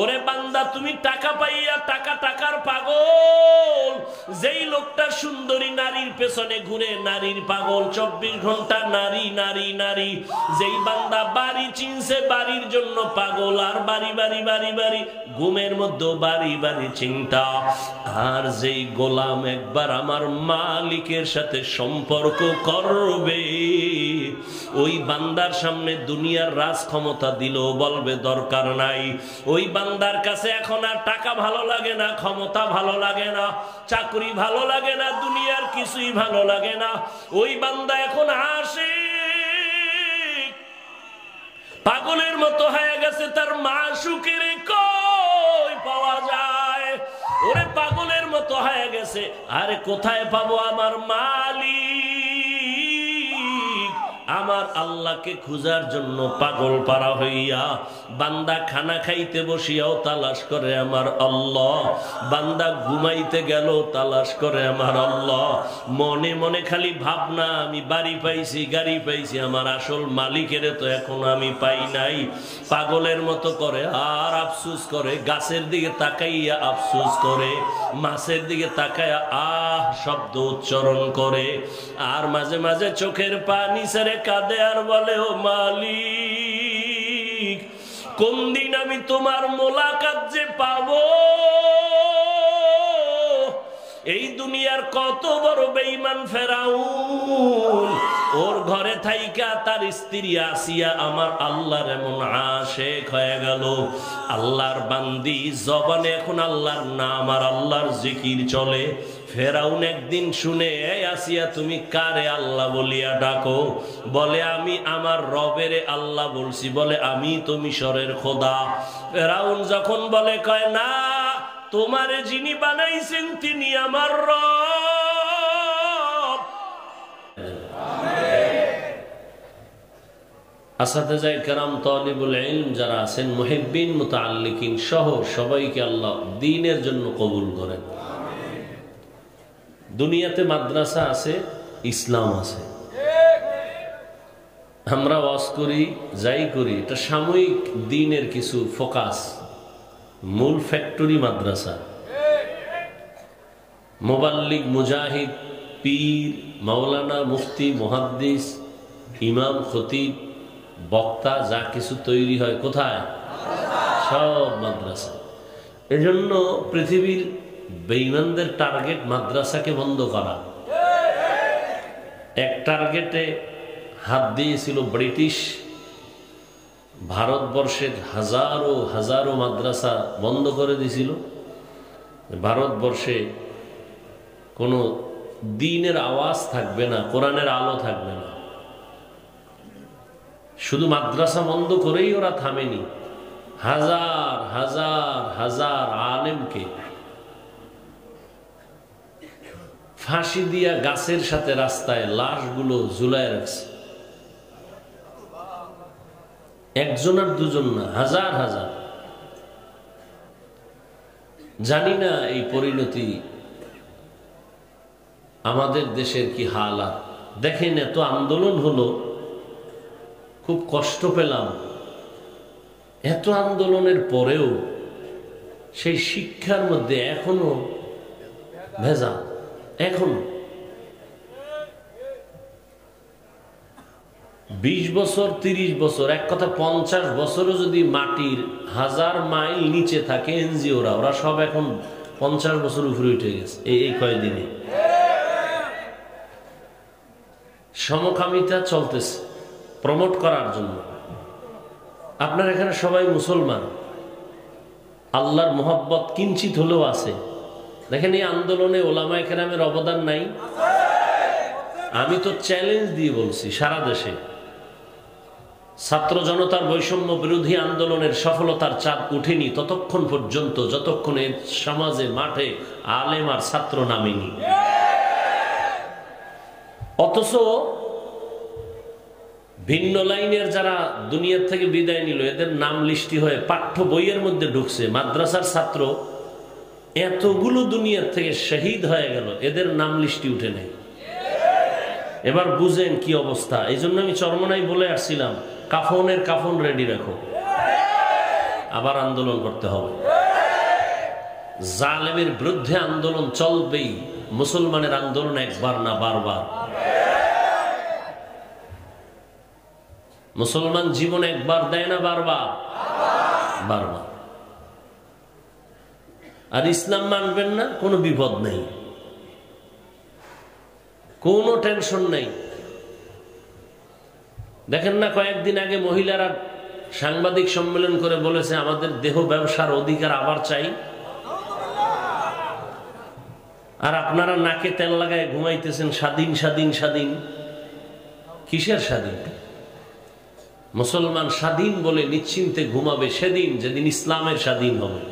ওরে বান্দা তুমি টাকা পাইয়া টাকার পাগল, যেই লোকটা সুন্দরী নারীর পেছনে ঘুরে নারীর পাগল, 24 ঘন্টা নারী নারী নারী, যেই বান্দা বাড়ি চিনছে বাড়ির জন্য পাগল, আর বাড়ি বাড়ি বাড়ি বাড়ি, ঘুমের মধ্যে বাড়ি বাড়ি চিন্তা। আর যেই গোলাম একবার আমার মালিকের সাথে সম্পর্ক করবে, ওই বান্দার সামনে দুনিয়ার রাজ ক্ষমতা দিলেও বলবে দরকার নাই। ওই বান্দার কাছে এখন আর টাকা ভালো লাগে না, ক্ষমতা ভালো লাগে না, চাকরি ভালো লাগে না, দুনিয়ার কিছুই ভালো লাগে না। ওই বান্দা এখন আশিক, পাগলের মতো হয়ে গেছে। তার মাশুকের কই পাওয়া যায়? ওরে পাগলের মতো হয়ে গেছে। আরে কোথায় পাবো আমার মালিক? আমার আল্লাহকে খুঁজার জন্য পাগল পারা হইয়া বান্দা খানা খাইতে বসিয়াও তালাশ করে আমার আল্লাহ, বান্দা ঘুমাইতে গেল তালাশ করে আমার আল্লাহ। মনে মনে খালি ভাবনা, আমি বাড়ি পাইছি গাড়ি পাইছি, আমার আসল মালিকের তো এখনো আমি পাই নাই। পাগলের মতো করে আর আফসুস করে, গাছের দিকে তাকাইয়া আফসুস করে, মাছের দিকে তাকাইয়া আহ শব্দ উচ্চারণ করে, আর মাঝে মাঝে চোখের পানি ছেড়ে কাঁদে আর বলে, ও মালিক, কোন দিন আমি তোমার মোলাকাত যে পাবো? এই দুনিয়ার কত বড় বেঈমান ফেরাউন, ওর ঘরে থাইকা তার স্ত্রী আসিয়া আমার আল্লাহর এমন আশেক হয়ে গেল। আল্লাহর বান্দি জবানে এখন আল্লাহর নাম আর আল্লাহর জিকির চলে। ফেরাউন একদিন শুনে, এই আসিয়া তুমি কারে আল্লাহ বলিয়া ডাকো? বলে, আমি আমার রবেরে আল্লাহ বলছি। বলে, আমি তো মিশরের খোদা। ফেরাউন যখন বলে, কয় না, তোমারে যিনি বানাইছেন তিনি আমার রব। আসাতেজায়ে কেরাম, তালিবুল ইলম যারা আছেন, মুহিব্বিন মুতাআল্লিকিন সহ সবাইকে আল্লাহ দ্বীনের জন্য কবুল করেন। দুনিয়াতে মাদ্রাসা আছে, ইসলাম আছে। আমরা ওয়াজ করি, যাই করি, এটা সাময়িক দ্বীনের কিছু ফোকাস। মূল ফ্যাক্টরি মাদ্রাসা। মুবাল্লিগ, মুজাহিদ, পীর, মাওলানা, মুফতি, মুহাদ্দিস, ইমাম, খতিব, বক্তা যা কিছু তৈরি হয় কোথায়? সব মাদ্রাসা। এজন্য পৃথিবীর বেঈমানদের টার্গেট মাদ্রাসাকে বন্ধ করা। এক টার্গেটে হাত দিয়েছিল ব্রিটিশ। ভারতবর্ষের হাজারো হাজারো মাদ্রাসা বন্ধ করে দিয়েছিল। ভারতবর্ষে কোনো দ্বীনের আওয়াজ থাকবে না, কোরআনের আলো থাকবে না। শুধু মাদ্রাসা বন্ধ করেই ওরা থামেনি, হাজার হাজার হাজার আলেমকে ফাঁসি দিয়া গাছের সাথে রাস্তায় লাশগুলো ঝুলায় রাখছে। একজন আর দুজন না, হাজার হাজার। জানি না এই পরিণতি আমাদের দেশের কি হালাত। দেখেন, এত আন্দোলন হলো, খুব কষ্ট পেলাম। এত আন্দোলনের পরেও সেই শিক্ষার মধ্যে এখনো ভেজাল। এখনো 20 বছর 30 বছর, এক কথা 50 বছরও যদি মাটির 1000 মাইল নিচে থাকে এনজিওরা, ওরা সব এখন 50 বছর উপরে উঠে গেছে এই কয়েকদিনে। সমকামিতা চলতেছে প্রমোট করার জন্য। আপনার এখানে সবাই মুসলমান, আল্লাহর মোহাব্বত কিঞ্চিত হলেও আছে। দেখেন, এই আন্দোলনে ওলামায়ে কেরামের অবদান নাই? আমি তো চ্যালেঞ্জ দিয়ে বলছি, সারা দেশে ছাত্র জনতার বৈষম্য বিরোধী আন্দোলনের সফলতার চাঁদ উঠেনি ততক্ষণ পর্যন্ত, যতক্ষণ এই সমাজে মাঠে আলেম আর ছাত্র নামেনি। অথচ ভিন্ন লাইনের যারা দুনিয়ার থেকে বিদায় নিল, এদের নাম লিস্টি হয়ে পাঠ্য বইয়ের মধ্যে ঢুকছে। মাদ্রাসার ছাত্র এতগুলো দুনিয়ার থেকে শহীদ হয়ে গেল, এদের নাম লিস্টি উঠে নেই। এবার বুঝেন কি অবস্থা। এই জন্য আমি চরমনাই বলে আসছিলাম, কাফনের কাফন রেডি রাখো। আবার আন্দোলন করতে হবে। জালেমের বিরুদ্ধে আন্দোলন চলবেই। মুসলমানের আন্দোলন একবার না বারবার। মুসলমান জীবন একবার দেয় না বারবার বারবার। আর ইসলাম মানবেন না, কোনো বিপদ নেই, কোনো টেনশন নেই। দেখেন না, কয়েকদিন আগে মহিলারা সাংবাদিক সম্মেলন করে বলেছে আমাদের দেহ ব্যবসার অধিকার আবার চাই। আর আপনারা নাকে তেল লাগায় ঘুমাইতেছেন স্বাধীন স্বাধীন স্বাধীন। কিসের স্বাধীন? মুসলমান স্বাধীন বলে নিশ্চিন্তে ঘুমাবে সেদিন যেদিন ইসলামের স্বাধীন হবে।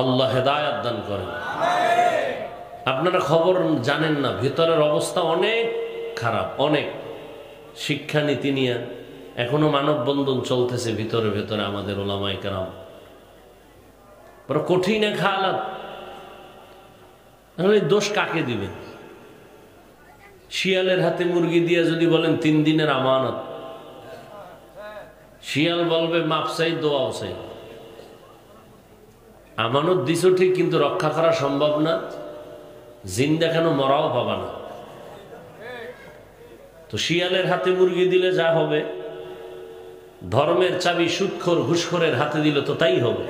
আল্লাহ হেদায়াত দান করেন। আপনারা খবর জানেন না, ভিতরের অবস্থা অনেক খারাপ, অনেক। শিক্ষানীতি নিয়ে এখনো মানববন্ধন চলতেছে ভিতরে ভেতরে আমাদের ওলামায়ে কেরাম। বড় কঠিন এক হালাত। দোষ কাকে দিবেন? শিয়ালের হাতে মুরগি দিয়ে যদি বলেন 3 দিনের আমানত, শিয়াল বলবে মাপ চাই, দোয়াও চাই। আমানত দিছো ঠিক, কিন্তু রক্ষা করা সম্ভব না। জিন্দা কেন, মরাও পাবা না। তো শিয়ালের হাতে মুরগি দিলে যা হবে, ধর্মের চাবি সুদখোর ঘুষখোরের হাতে দিলে তো তাই হবে।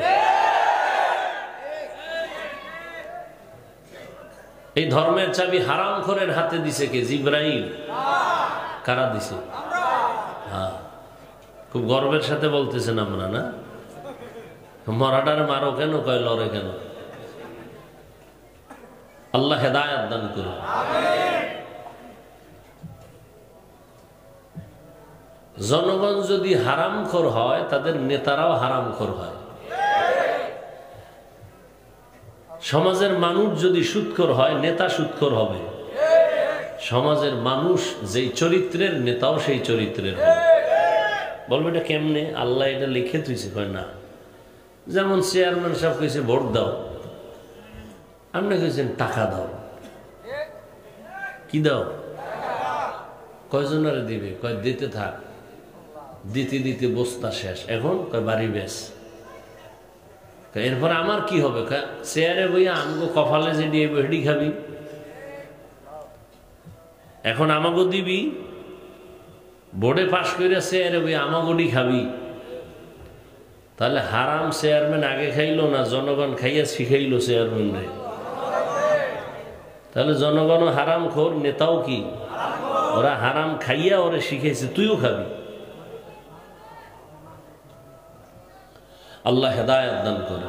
এই ধর্মের চাবি হারামখোরের হাতে দিছে কে? জিবরাইল। কারা দিছে? হ্যাঁ, খুব গর্বের সাথে বলতেছেন আমরা, না? মরাটার মারো কেন, কয় লড়ে কেন? আল্লাহ হেদায়াত দান করুন। জনগণ যদি হারামখোর হয়, তাদের নেতারাও হারামখোর হয়। সমাজের মানুষ যদি সুদখোর হয়, নেতা সুদখোর হবে। সমাজের মানুষ যেই চরিত্রের, নেতাও সেই চরিত্রের হবে। বলবে এটা কেমনে? আল্লাহ এটা লিখে তুইছে। কয় না, যেমন চেয়ারম্যান সাহেব কইছে ভোট দাও, আপনি কইছেন টাকা দাও। কি দাও? কয়জনারে দিবে? কয় দিতে থাক। দিতে দিতে বস্তা শেষ, এখন কয় বাড়ি বেশ। এরপর আমার কি হবে? চেয়ারে বইয়া আমগো কপালে যে দিয়ে হেডি খাবি, এখন আমাগো দিবি। বোর্ডে পাশ করে চেয়ারে বইয়া আমাগোডি খাবি। তাহলে হারাম চেয়ারম্যান আগে খাইলো না জনগণ খাইয়া শিখাইলো চেয়ারম্যান রে? তাহলে জনগণও হারাম খোর, নেতাও কি? ওরা হারাম খাইয়া ওরে শিখাইছে, তুইও খাবি। আল্লাহ হেদায়াত দান করে।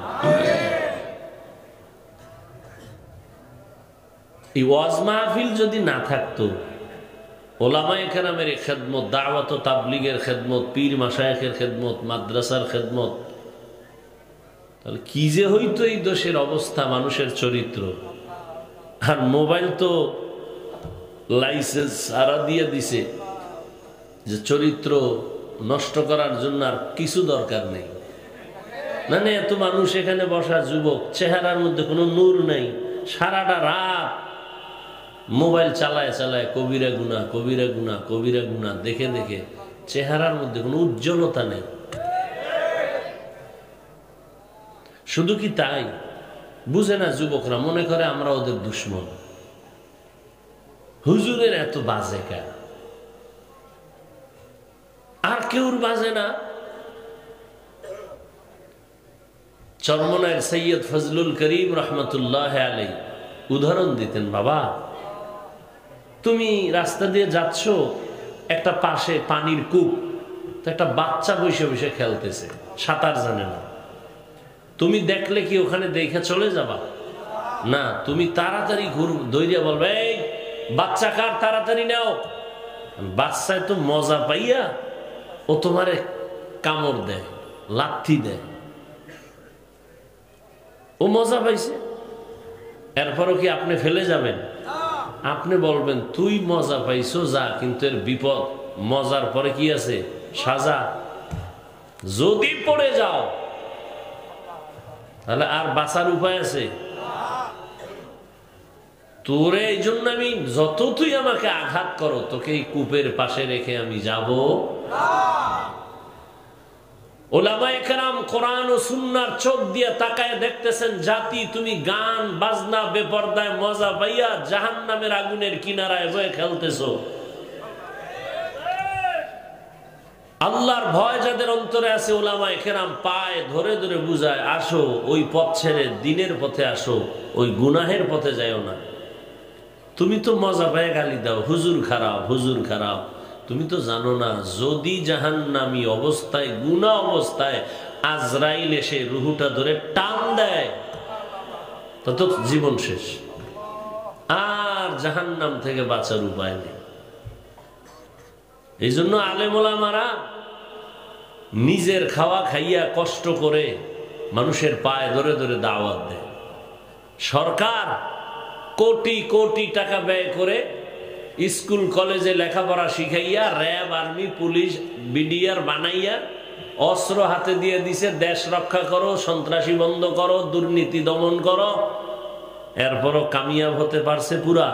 এই ওয়াজ মাহফিল যদি না থাকতো, ওলামায়ে কেরামের খেদমত, দাওয়াত ও তাবলীগের খেদমত, পীর মাশায়েখের খেদমত, মাদ্রাসার খেদমত, তাহলে কি যে হইতো এই দেশের অবস্থা, মানুষের চরিত্র। আর মোবাইল তো লাইসেন্স সারা দিয়ে দিছে যে চরিত্র নষ্ট করার জন্য আর কিছু দরকার নেই। না না, এত মানুষ এখানে বসা, যুবক, চেহারার মধ্যে কোনো নূর নেই, সারাটা রাত মোবাইল চালায় চালায় কবিরা গুনাহ, কবিরা গুনাহ, কবিরা গুনাহ দেখে দেখে চেহারার মধ্যে কোনো উজ্জ্বলতা নেই। শুধু কি তাই? বুঝে না যুবকরা, মনে করে আমরা ওদের দুশ্মন। হুজুরের এত বাজে কা, আর কেউর বাজে না। চরমনায়ের সৈয়দ ফজলুল করিম রহমতুল্লাহ আলাইহি উদাহরণ দিতেন, বাবা তুমি রাস্তা দিয়ে যাচ্ছ, একটা পাশে পানির কূপ, তো একটা বাচ্চা বসে বসে খেলতেছে, সাঁতার জানে না। তুমি দেখলে কি ওখানে দেখে চলে যাবা? না, তুমি তাড়াতাড়ি দৌড়িয়া বলবে, এই বাচ্চা কার, তাড়াতাড়ি নাও। বাচ্চায় তো মজা পাইয়া ও তোমারে কামড় দেয়, লাথি দেয়, ও মজা পাইছে। এরপরও কি আপনি ফেলে যাবেন? আপনি বলবেন তুই মজা পাইছো, যা, কিন্তু এর বিপদ। মজার পরে কি আছে? সাজা। যদি পড়ে যাও তাহলে আর বাঁচার উপায় আছে? তোরে এই জন্য আমি যত তুই আমাকে আঘাত করো তোকে এই কূপের পাশে রেখে আমি যাব না। ওলামায়ে কেরাম কোরআন ও সুন্নাহর চোখ দিয়ে তাকায় দেখতেছেন, জাতি তুমি গান বাজনা বেপরদায় মজা পাইয়া জাহান্নামের আগুনের কিনারায় বয়ে খেলতেছো। আল্লাহর ভয় যাদের অন্তরে আছে ওলামায়ে কেরাম পায় ধরে ধরে বুঝায়, আসো ওই পথ ছেড়ে দিনের পথে আসো, ওই গুনাহের পথে যাইও না। তুমি তো মজা পায় গালি দাও, হুজুর খারাপ, হুজুর খারাপ। তুমি তো জানো না, যদি জাহান্নামী অবস্থায় গুনাহ অবস্থায় আজরাইল এসে রুহুটা ধরে টান দেয় তত জীবন শেষ, আর জাহান্নাম থেকে বাঁচার উপায় নেই। এই জন্য আলেম ওলামারা নিজের খাওয়া খাইয়া কষ্ট করে মানুষের পায়ে ধরে ধরে দাওয়াত দেয়। সরকার কোটি কোটি টাকা ব্যয় করে স্কুল কলেজে লেখাপড়া শিখাইয়া র্যাব, আর্মি, পুলিশ, বিডিআর বানাইয়া অস্ত্র হাতে দিয়ে দিছে, দেশ রক্ষা করো, সন্ত্রাসী বন্ধ করো, দুর্নীতি দমন করো। এরপরও কামিয়াব হতে পারছে পুরা?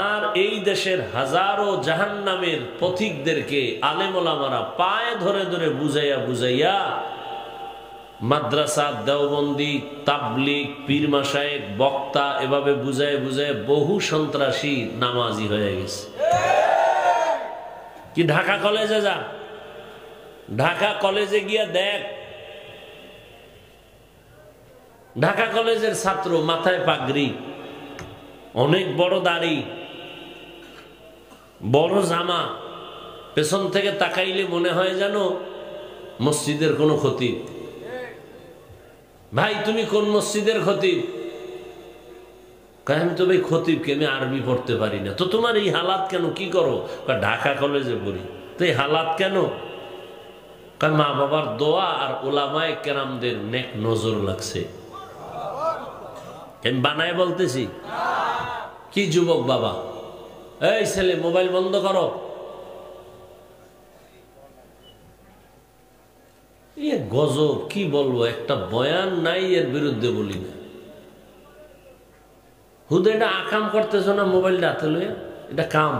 আর এই দেশের হাজারো জাহান্নামের পথিকদেরকে আলেম ওলামারা পায়ে ধরে ধরে বুঝাইয়া বুঝাইয়া মাদ্রাসা, দেওবন্দি, তাবলিগ, পীর মাশায়েখ, বক্তা এভাবে বুঝায় বুঝায় বহু সন্ত্রাসী নামাজি হয়ে গেছে। কি ঢাকা কলেজে যা, ঢাকা কলেজে গিয়া দেখ, ঢাকা কলেজের ছাত্র মাথায় পাগড়ি, অনেক বড় দাড়ি, বড় জামা, পেছন থেকে তাকাইলে মনে হয় যেন মসজিদের কোনো খতিব। ভাই তুমি কোন মসজিদের খতিব? আমি তো ভাই খতিবকে আমি আরবি পড়তে পারি না। তো তোমার এই হালাত কেন, কি করো? ঢাকা কলেজে পড়ি। তো এই হালাত কেন? মা বাবার দোয়া আর ওলামায়ে কেরামদের নেক নজর লাগছে। আমি বানায় বলতেছি। কি যুবক বাবা, এই ছেলে মোবাইল বন্ধ করো। গজব, কি বলবো, একটা বয়ান নাই এর বিরুদ্ধে বলি না। হুদে এটা আকাম করতেছ না, মোবাইলটা হাতে লইয়া, এটা কাম,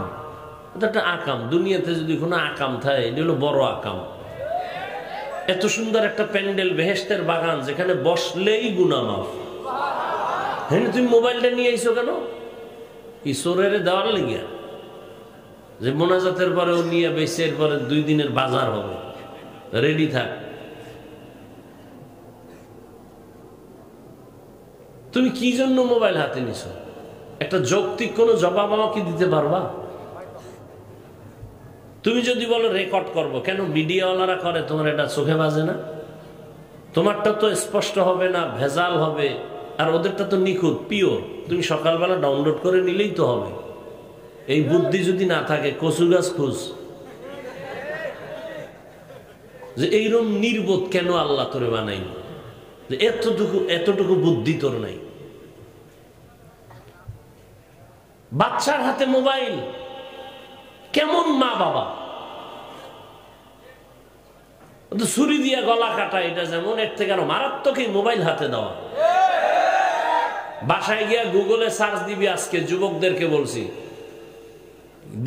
এটা একটা আকাম। দুনিয়াতে যদি কোনো আকাম থাকে এটা হলো বড় আকাম। এত সুন্দর একটা প্যান্ডেল, বেহেশতের বাগান, যেখানে বসলেই গুনাহ মাফ। হ্যাঁ, তুমি মোবাইলটা নিয়ে আইছো কেন? ঈশ্বরের দেওয়ার লেগিয়া যে মোনাজাতের পরে ও নিয়ে বেশি, এরপরে 2 দিনের বাজার হবে, রেডি থাক। তুমি কি জন্য মোবাইল হাতে নিছো? একটা যৌক্তিক কোনো জবাব আমাকে দিতে পারবা? তুমি যদি বলো রেকর্ড করবো, কেন মিডিয়াওয়ালারা করে, তোমার এটা চোখে বাজে না? তোমারটা তো স্পষ্ট হবে না, ভেজাল হবে, আর ওদেরটা তো নিখুঁত, পিওর। তুমি সকালবেলা ডাউনলোড করে নিলেই তো হবে। এই বুদ্ধি যদি না থাকে, কচু গাছ খুঁজ। যে এইরকম নির্বোধ কেন আল্লাহ তোরে বানাইল, যে এতটুকু বুদ্ধি তোর নাই। বাচ্চার হাতে মোবাইল, কেমন মা বাবা! ছুরি দিয়া গলা কাটা, এটা যেমন, এর থেকে আরো মারাত্মক এই মোবাইল হাতে দেওয়া। বাসায় গিয়া গুগলে সার্চ দিবি, আজকে যুবকদেরকে বলছি,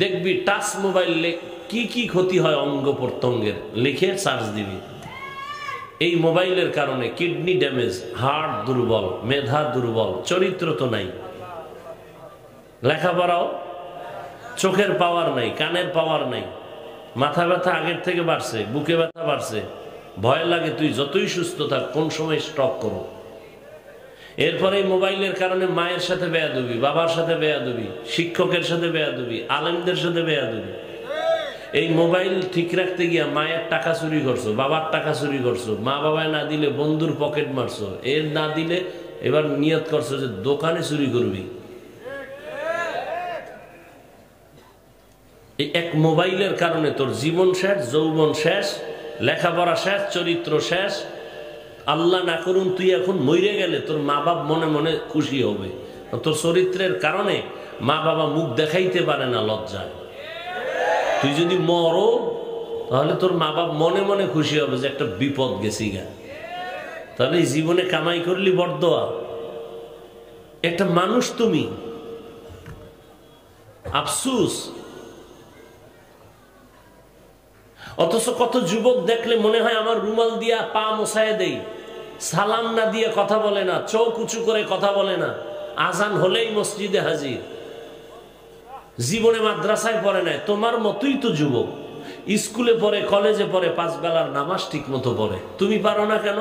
দেখবি টাচ মোবাইল কি কি ক্ষতি হয় অঙ্গ প্রত্যঙ্গের, লিখে সার্চ দিবি। এই মোবাইলের কারণে কিডনি ড্যামেজ, হার্ট দুর্বল, মেধা দুর্বল, চরিত্র তো নাই, লেখাপড়াও, চোখের পাওয়ার নাই, কানের পাওয়ার নাই, মাথা ব্যথা আগের থেকে বাড়ছে, বুকে ব্যথা বাড়ছে, ভয় লাগে তুই যতই সুস্থ থাক কোন সময় স্ট্রোক করো। এরপরে এই মোবাইলের কারণে মায়ের সাথে বেয়াদবি, বাবার সাথে বেয়াদবি, শিক্ষকের সাথে বেয়াদবি, আলেমদের সাথে বেয়াদবি। এই মোবাইল ঠিক রাখতে গিয়া মায়ের টাকা চুরি করছো, বাবার টাকা চুরি করছো, মা বাবায় না দিলে বন্ধুর পকেট মারছো, এর না দিলে এবার নিয়ত করছো যে দোকানে চুরি করবি। এই এক মোবাইলের কারণে তোর জীবন শেষ, যৌবন শেষ, লেখাপড়া শেষ, চরিত্র শেষ। আল্লাহ না করুন তুই এখন মরে গেলে তোর মা বাপ মনে মনে খুশি হবে। তোর চরিত্রের কারণে মা বাবা মুখ দেখাইতে পারে না লজ্জায়। তুই যদি মরো তাহলে তোর মা বাপ মনে মনে খুশি হবে যে একটা বিপদ গেছি গা। তাহলে জীবনে কামাই করলি বরদোয়া। একটা মানুষ তুমি, আফসুস। অথচ কত যুবক দেখলে মনে হয় আমার রুমাল দিয়া পা মোছায় দেই, সালাম না দিয়ে কথা বলে না, চোখ উঁচু করে কথা বলে না, আজান হলেই মসজিদে হাজির, জীবনে মাদ্রাসায় পড়ে নাই। তোমার মতোই তো যুবক, স্কুলে পড়ে, কলেজে পড়ে, 5 বেলার নামাজ ঠিক মতো পড়ে, তুমি পারো না কেন?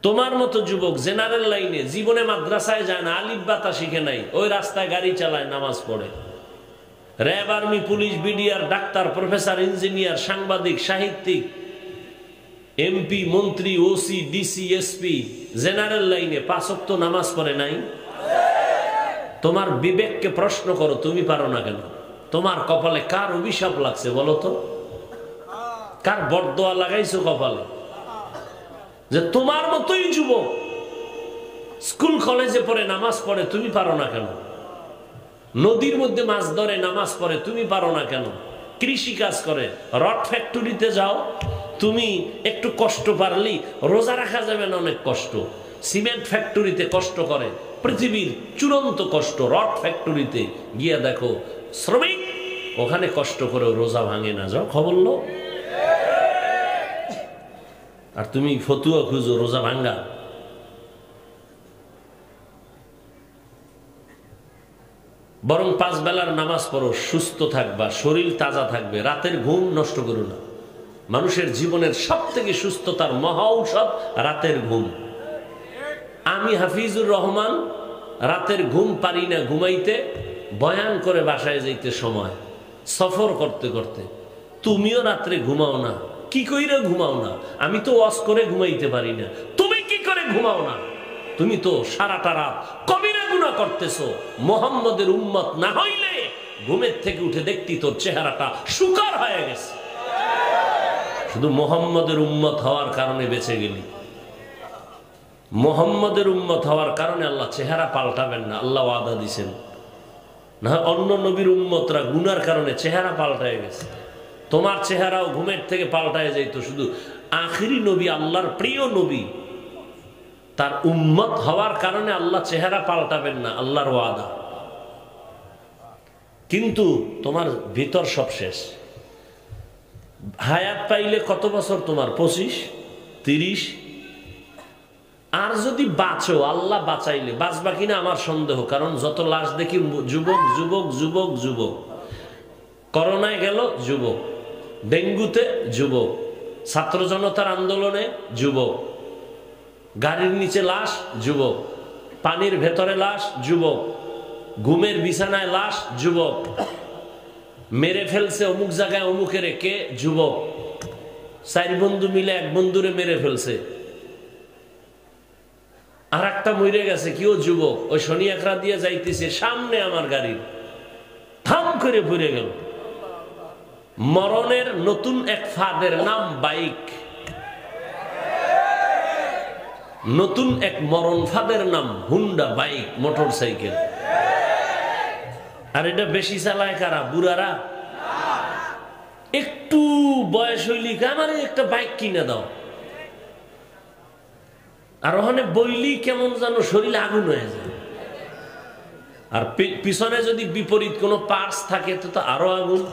তোমার মতো যুবক জেনারেল লাইনে, জীবনে মাদ্রাসায় যায় না, আলিফ বাতা শিখে নাই, ওই রাস্তায় গাড়ি চালায়, নামাজ পড়ে। RAB, army, police, BDR, doctor, professor, engineer, সাংবাদিক, সাহিত্যিক, এমপি, মন্ত্রী, ওসি, ডিসি, এসপি, জেনারেল লাইনে 5 ওয়াক্ত নামাজ পড়ে নাই। তোমার বিবেককে প্রশ্ন করো, তুমি পারো না কেন? তোমার কপালে কার অভিশাপ লাগছে বলো তো? কার বরদোয়া লাগাইছো কপালে যে তোমার মতোই যুবক স্কুল কলেজে পড়ে, নামাজ পড়ে, তুমি পারো না কেন? নদীর মধ্যে মাছ ধরে, নামাজ পড়ে, তুমি পারো না কেন? কৃষি কাজ করে, রড ফ্যাক্টরিতে যাও, তুমি একটু কষ্ট পারলি, রোজা রাখা যাবে না, অনেক কষ্ট। সিমেন্ট ফ্যাক্টরিতে কষ্ট করে, পৃথিবীর চূড়ান্ত কষ্ট। রড ফ্যাক্টরিতে গিয়ে দেখো শ্রমিক ওখানে কষ্ট করে রোজা ভাঙে না, যাও খবর লো। আর তুমি ফতুয়া খুঁজো রোজা ভাঙ্গা। বরং 5 বেলার নামাজ পড়ো, সুস্থ থাকবা, শরীর তাজা থাকবে, রাতের ঘুম নষ্ট করো না। মানুষের জীবনের সব থেকে সুস্থতার মহা ঔষধ রাতের ঘুম। আমি হাফিজুর রহমান রাতের ঘুম পারি না ঘুমাইতে, বয়ান করে বাসায় যাইতে সময়, সফর করতে করতে। তুমিও রাত্রে ঘুমাও না, কি কইরে ঘুমাও না? আমি তো ওয়াজ করে ঘুমাইতে পারি না, তুমি কি করে ঘুমাও না? তুমি তো সারাটা রাত কবিরা গুনাহ করতেছো। মুহাম্মদের উম্মত না হইলে ঘুমের থেকে উঠে দেখতি তোর চেহারাটা শুকার হয়ে গেছে। শুধু মুহাম্মদের উম্মত হওয়ার কারণে বেঁচে গেলি। মুহাম্মদের উম্মত হওয়ার কারণে আল্লাহ চেহারা পাল্টাবেন না, আল্লাহ ওয়াদা দিছেন। না অন্য নবীর উম্মতরা গুনার কারণে চেহারা পাল্টায় গেছে, তোমার চেহারাও ঘুমের থেকে পাল্টায় যাইতো। শুধু আখিরি নবী, আল্লাহর প্রিয় নবী, তার উম্মত হওয়ার কারণে আল্লাহ চেহারা পাল্টাবেন না, আল্লাহর ওয়াদা। কিন্তু তোমার ভিতর সব শেষ। হায়াত পাইলে কত বছর তোমার? 25, 30। আর যদি বাঁচো, আল্লাহ বাঁচাইলে, বাঁচবা কিনা আমার সন্দেহ। কারণ যত লাশ দেখি যুবক যুবক যুবক যুবক। করোনায় গেল যুবক, ডেঙ্গুতে যুবক, ছাত্র জনতার আন্দোলনে যুবক, গাড়ির নিচে লাশ যুবক, পানির ভেতরে লাশ যুবক, ঘুমের বিছানায় লাশ যুবক, মেরে ফেলছে অমুক জায়গায় অমুকের কে যুবক, 4 বন্ধু মিলে 1 বন্ধুরে মেরে ফেলছে, আর একটা মরে গেছে, কেউ যুবক। ওই শনি একরা দিয়ে যাইতেছে, সামনে আমার গাড়ি থাম করে পড়ে গেল। মরণের নতুন এক ফাঁদের নাম বাইক, নতুন এক মরণ ফাঁদের নাম হুন্ডা বাইক, মোটর সাইকেল। আর এটা বেশি চালায় কারা? বুড়ারা। একটু বয়স হইলি আমার একটা বাইক কিনে দাও, আর ওখানে বইলি কেমন যেন শরীরে আগুন হয়ে যায়। আর পিছনে যদি বিপরীত কোনো পার্স থাকে তো আরো আগুন।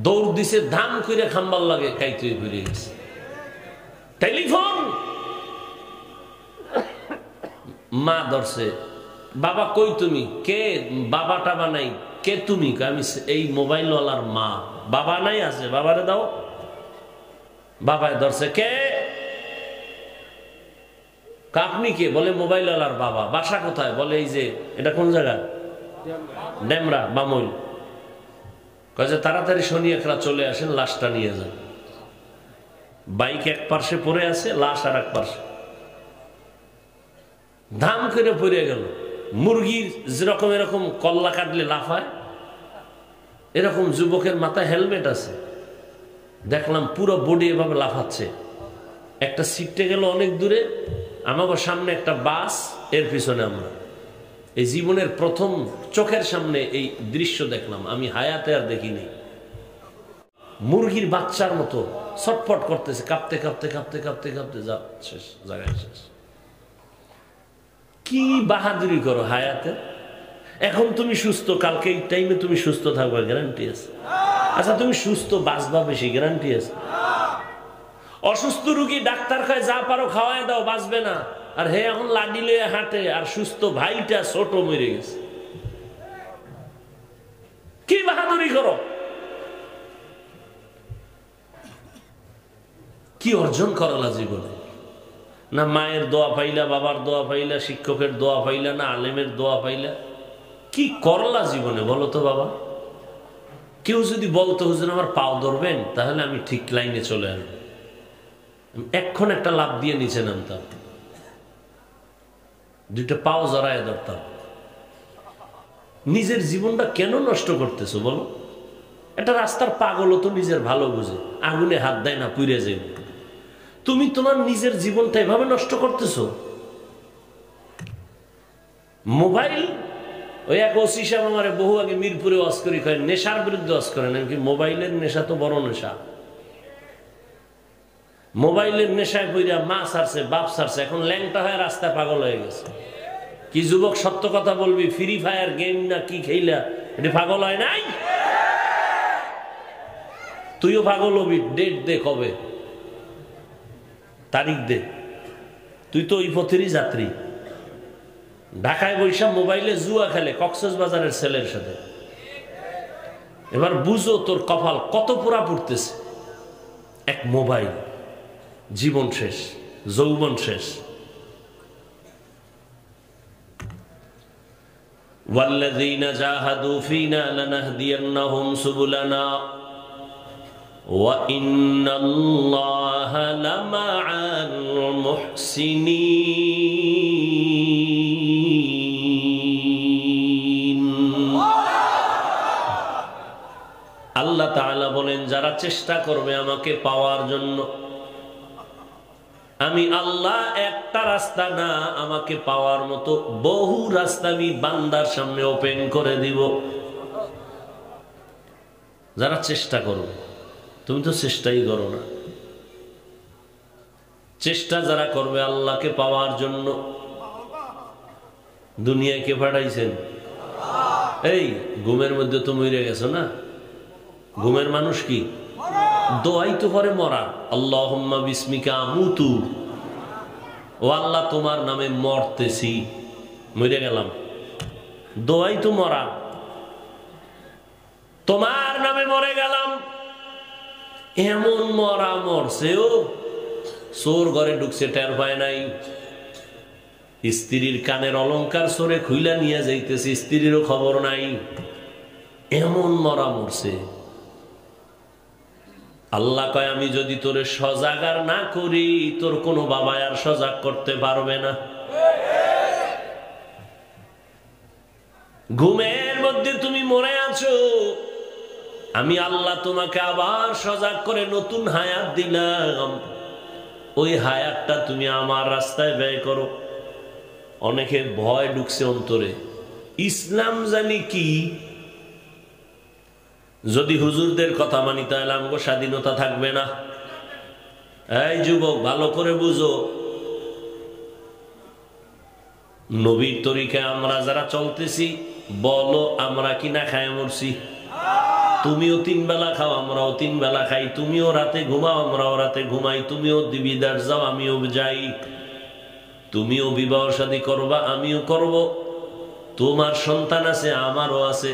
দৌড় দিছে, ধাম করে খাম্বার লাগে, কাইতে ঘুরে গেছে। টেলিফোন, মা ধরছে, বাবা কই তুমি? কে? বাবা টাবা নাই। কে তুমি? আমি এই মোবাইল ওয়ালার মা। বাবা নাই? আছে, বাবারে দাও। বাবায় ধরছে, কে? আপনি কে? বলে মোবাইল ওয়ালার বাবা। বাসা কোথায়? বলে এই যে, এটা কোন জায়গা? ডেমরা, বামুল। কয়ে যে তাড়াতাড়ি শনি একরা চলে আসেন, লাশটা নিয়ে যান। বাইক এক পার্শ্বে পড়ে আছে, লাশ আর এক পার্শ্বে। ধাম করে পড়ে গেল। মুরগির যেরকম এরকম কল্লা কাটলে লাফায়, এরকম যুবকের মাথায় হেলমেট আছে। দেখলাম পুরো বডি এভাবে লাফাচ্ছে। একটা সিটে গেল অনেক দূরে, আমাকে সামনে একটা বাস, এর পিছনে আমরা। এই জীবনের প্রথম চোখের সামনে এই দৃশ্য দেখলাম, আমি হায়াতে আর দেখিনি। মুরগির বাচ্চার মতো ছটফট করতেছে, কাঁপতে কাঁপতে কাঁপতে কাঁপতে কাঁপতে, যা শেষ, জায়গায় শেষ। কি বাহাদুরি করো হায়াতে। এখন তুমি সুস্থ, কালকে এই টাইমে তুমি সুস্থ থাকবা, গ্যারান্টি আছে? আচ্ছা তুমি সুস্থ বাঁচবা বেশি, গ্যারান্টি আছে? অসুস্থ রুগী ডাক্তার কয় যা পারো খাওয়াই দাও, বাঁচবে না। আর হে এখন লাডি লয়ে হাঁটে, আর সুস্থ ভাইটা ছোট মরে গেছে। কি বাহাদুরি করো, কি অর্জন করলা জীবনে? না মায়ের দোয়া পাইলা, বাবার দোয়া পাইলা, শিক্ষকের দোয়া পাইলা, না আলেমের দোয়া পাইলা? কি করলা জীবনে বলো তো বাবা? কেউ যদি বলতো হুজুর আমার পাও ধরবেন, তাহলে আমি ঠিক লাইনে চলে আসবো, এক্ষণ একটা লাভ দিয়ে নিচে নামতাম, দুইটা পাও জড়ায় ধরতাম। নিজের জীবনটা কেন নষ্ট করতেছো বলো? একটা রাস্তার পাগল তো নিজের ভালো বুঝে, আগুনে হাত দেয় না, পুড়ে যাবে। তুমি তোমার নিজের জীবনটা এভাবে নষ্ট করতেছো। মোবাইল, ওই এক ওসি সাহেব আমারে বহু আগে মিরপুরে ওয়াজ করি, কয় নেশার বিরুদ্ধে ওয়াজ করেন। নাকি মোবাইলের নেশা তো বড় নেশা। মোবাইলের নেশায় পইরা মা ছাড়ছে, বাপ ছাড়ছে, এখন ল্যাংটা হয়ে রাস্তায় পাগল হয়ে গেছে। কি যুবক সত্য কথা বলবি, ফ্রি ফায়ার গেম না কি খেইলা এটি পাগল হয় নাই? তুইও পাগল হবি, ডেট দে, কবে তারিখ দে। তুই তো ওই পথেরই যাত্রী। ঢাকায় বৈশা মোবাইলে জুয়া খেলে কক্সবাজারের ছেলের সাথে। এবার বুঝো তোর কপাল কত পোড়া পড়তেছে। এক মোবাইল, জীবন শেষ, যৌবন শেষ। ওয়াল্লাযীনা জাহাদু ফীনা লানাহদিয়ান্নাহুম সুবুলানা ওয়া ইন্নাল্লাহা লামাআল মুহসিনিন। আল্লাহ তাআলা বলেন, যারা চেষ্টা করবে আমাকে পাওয়ার জন্য, আমি আল্লাহ একটা রাস্তা না, আমাকে পাওয়ার মতো বহু রাস্তা আমি বান্দার সামনে ওপেন করে দিব। যারা চেষ্টা করবে, তুমি তো চেষ্টাই করো না। চেষ্টা যারা করবে আল্লাহকে পাওয়ার জন্য, দুনিয়ায় কে পাঠাইছেন? এই ঘুমের মধ্যে তো মরে গেছো না? ঘুমের মানুষ কি দোয়াই তো করে মরা। আল্লাহুম্মা বিসমিকা আমুতু, ও আল্লাহ তোমার নামে মরতেছি, মরে গেলাম। দোয়াই তো মরা, তোমার নামে মরে গেলাম। এমন মরা মরছে, ও চোর ঘরে ঢুকছে টের পায় নাই। স্ত্রীর কানের অলংকার চোরে খুইলা নিয়ে যাইতেছে, স্ত্রীরও খবর নাই। এমন মরা মরছে। আল্লাহ কয়, আমি যদি তোরে সজাগ আর না করি, তোর কোনো বাবা আর সজাগ করতে পারবে না। ঘুমের মধ্যে তুমি মরে আছো, আমি আল্লাহ তোমাকে আবার সজাগ করে নতুন হায়াত দিলাম। ওই হায়াতটা তুমি আমার রাস্তায় ব্যয় করো। অনেকের ভয় ঢুকছে অন্তরে, ইসলাম জানি কি, যদি হুজুরদের কথা মানি তাহলে আমাকে স্বাধীনতা থাকবে না। এই যুবক ভালো করে বুঝো, নবীর তরিকায় আমরা যারা চলতেছি, বলো আমরা কি না খায় মরছি? তুমিও 3 বেলা খাও, আমরাও 3 বেলা খাই। তুমিও রাতে ঘুমাও, আমরাও রাতে ঘুমাই। তুমিও দিবিদার যাও, আমিও যাই। তুমিও বিবাহ শাদী করবা, আমিও করব। তোমার সন্তান আছে, আমারও আছে।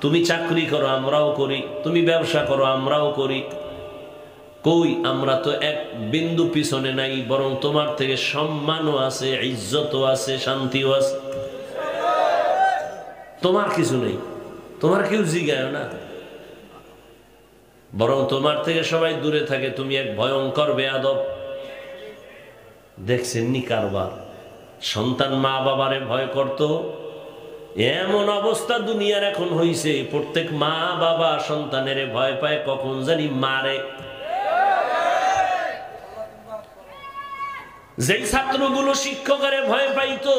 তুমি চাকরি করো, আমরাও করি। তুমি ব্যবসা করো, আমরাও করি। কই আমরা তো এক বিন্দু পিছনে নাই, বরং তোমার থেকে সম্মানও আছে, ইজ্জতও আছে, শান্তিও আছে। তোমার কিছু নেই, তোমার কেউ জিগায় না, বরং তোমার থেকে সবাই দূরে থাকে। তুমি এক ভয়ঙ্কর বেয়াদব। দেখছেন নি কারবার? সন্তান মা বাবারে ভয় করত, এমন অবস্থা দুনিয়ার এখন হইছে। প্রত্যেক মা বাবা সন্তানের ভয় পায়, কখন জানি মারে। যেই ছাত্রগুলো শিক্ষকের ভয় পাইতো,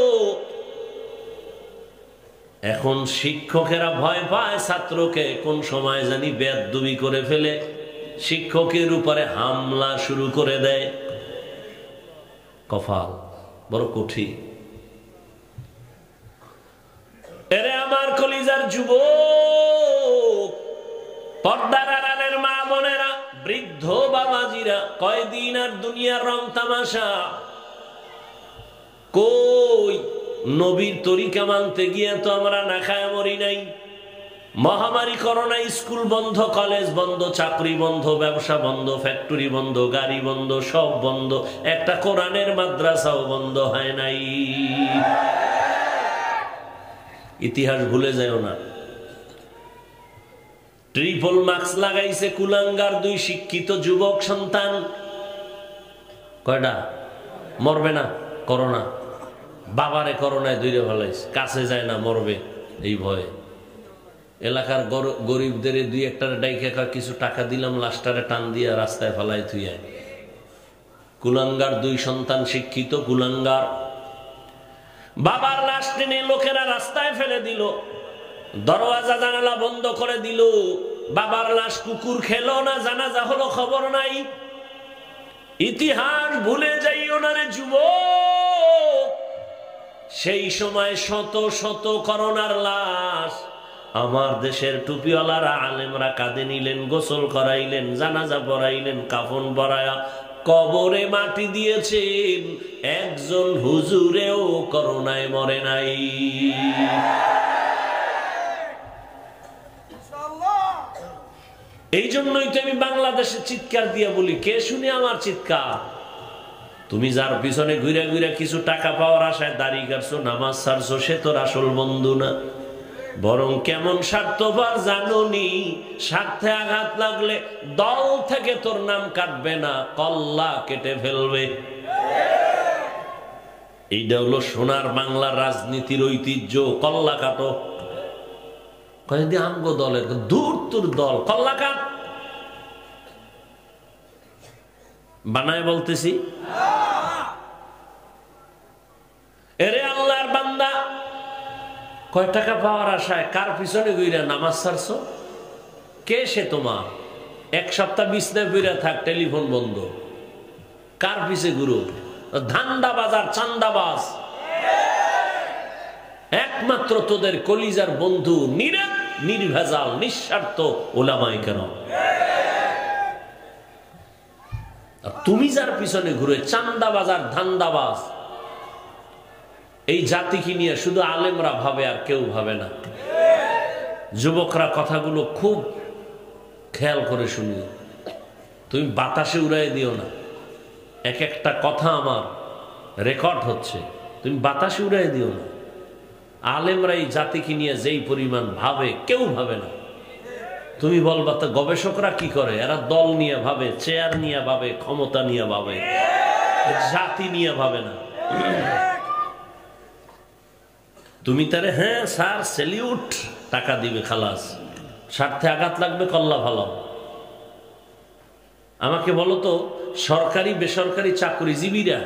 এখন শিক্ষকেরা ভয় পায় ছাত্রকে। কোন সময় জানি বেয়াদবি করে ফেলে, শিক্ষকের উপরে হামলা শুরু করে দেয়। কপাল বড় কঠিন। কলিজার যুবক, পর্দার আড়ালের মা বোনেরা, বৃদ্ধ বাবাজিরা, কয়দিন আর দুনিয়ার রং তামাশা। কই নবীর তরিকা মানতে গিয়ে তো আমরা না খায় মরি নাই। মহামারী করোনা, স্কুল বন্ধ, কলেজ বন্ধ, চাকরি বন্ধ, ব্যবসা বন্ধ, ফ্যাক্টরি বন্ধ, গাড়ি বন্ধ, সব বন্ধ, একটা কোরআনের মাদ্রাসাও বন্ধ হয় নাই। ইতিহাস ভুলে যাও না। ট্রিপল মার্কস লাগাইছে কুলাঙ্গার 2 শিক্ষিত যুবক সন্তান। কয়টা? মরবে না করোনা, বাবারে করোনায় দূরে ফেলাইছে, কাছে যায় না, মরবে এই ভয়ে। এলাকার গরিবদের 2-1টা ডাইকে কিছু টাকা দিলাম, লাস্টারে টান দিয়ে রাস্তায় ফেলাই থুইয়া। কুলাঙ্গার 2 সন্তান, শিক্ষিত কুলাঙ্গার। বাবার লাশ টেনে লোকেরা রাস্তায় ফেলে দিল, দরওয়াজা জানালা বন্ধ করে দিল। বাবার লাশ কুকুর খেলো না, জানাজা হলো, খবর নাই। ইতিহাস ভুলে যাইও না রে যুবক। সেই সময় শত শত করোনার লাশ আমার দেশের টুপিওয়ালারা আলেমরা কাঁধে নিলেন, গোসল করাইলেন, জানাজা পড়াইলেন, কাফন পরায়া কবরে মাটি দিয়েছেন। একজন হুজুরেও করোনায় মরে নাই। এই জন্যই তো আমি বাংলাদেশে চিৎকার দিয়ে বলি, কে শুনে আমার চিৎকার? তুমি যার পিছনে ঘুরে ঘুরে কিছু টাকা পাওয়ার আশায় দাড়ি কাটছো, নামাজ ছাড়ছো, সে তোর আসল বন্ধু না, বরং কেমন স্বার্থপর জানোনি? স্বার্থে আঘাত লাগলে দল থেকে তোর নাম কাটবে না, কল্লা কেটে ফেলবে। এইটা হলো সোনার বাংলার রাজনীতির ঐতিহ্য। কল্লা কাটো। কয়েকদিন আমগো দলের, দূর তোর দল, কল্লা কাট। বানায় বলতেছি। এরে আল্লাহর বান্দা, কয় টাকা পাওয়ার আশায় কার পিছনে ঘুরে নামাজ ছাড়ছো? কে সে তোমার? 1 সপ্তাহ বিছনায় ঘুরে থাক, টেলিফোন বন্ধ। কার পিছে ঘুরো? ধান্দাবাজ আর চান্দাবাজ। একমাত্র তোদের কলিজার বন্ধু, নির্ভেজাল নিঃস্বার্থ উলামায়ে কেরাম। তুমি যার পিছনে ঘুরে চান্দাবাজ আর ধান্দাবাজ, এই জাতিকে নিয়ে শুধু আলেমরা ভাবে আর কেউ ভাবে না। যুবকরা কথাগুলো খুব খেয়াল করে শুনিও। তুমি বাতাসে উড়াই দিও না। এক একটা কথা আমার রেকর্ড হচ্ছে, তুমি বাতাসে উড়াই দিও না। আলেমরা এই জাতিকে নিয়ে যেই পরিমাণ ভাবে, কেউ ভাবে না। তুমি বলবা তো গবেষকরা কি করে? এরা দল নিয়ে ভাবে, চেয়ার নিয়ে ভাবে, ক্ষমতা নিয়ে ভাবে, জাতি নিয়ে ভাবে না। তুমি তারে হ্যাঁ স্যার সেলিউট, টাকা দিবে, খালাস। স্বার্থে আঘাত লাগবে, কল্লা ভালো। আমাকে বলো তো, সরকারি বেসরকারি চাকরিজীবীরা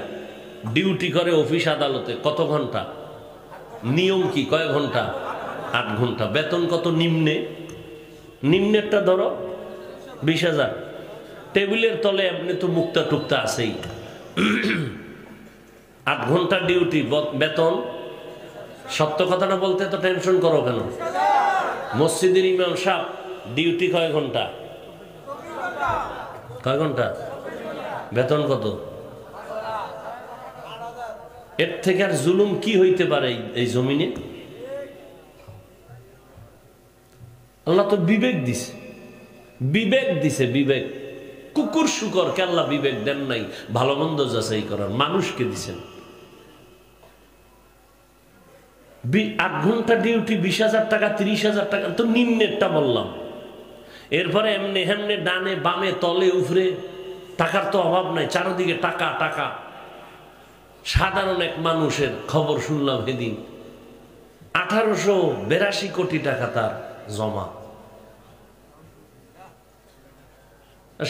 ডিউটি করে অফিস আদালতে কত ঘন্টা? নিয়ম কি? কয় ঘন্টা? 8 ঘন্টা। বেতন কত? নিম্নেরটা ধরো 20,000। টেবিলের তলে এমনি তো মুক্তা টুক্তা আছেই। 8 ঘন্টা ডিউটি, বেতন। সত্য কথাটা বলতে তো টেনশন করো কেন? মসজিদের ইমাম সাহেব ডিউটি কয় ঘন্টা? কয় ঘন্টা? বেতন কত? এর থেকে আর জুলুম কি হইতে পারে এই জমিনে? আল্লাহ তো বিবেক দিছে, বিবেক দিছে, বিবেক। কুকুর শুকর কে আল্লাহ বিবেক দেন নাই ভালো মন্দ যাচাই করার? মানুষকে দিছেন। 8 ঘন্টা ডিউটি, 20,000 টাকা, 30,000 টাকা, তো নিম্নেরটা বললাম। এরপরে এমনি হেমনে ডানে বামে তলে উপরে টাকার তো অভাব নাই, চারদিকে টাকা টাকা। সাধারণ এক মানুষের খবর শুনলাম সেদিন, 1882 কোটি টাকা তার জমা।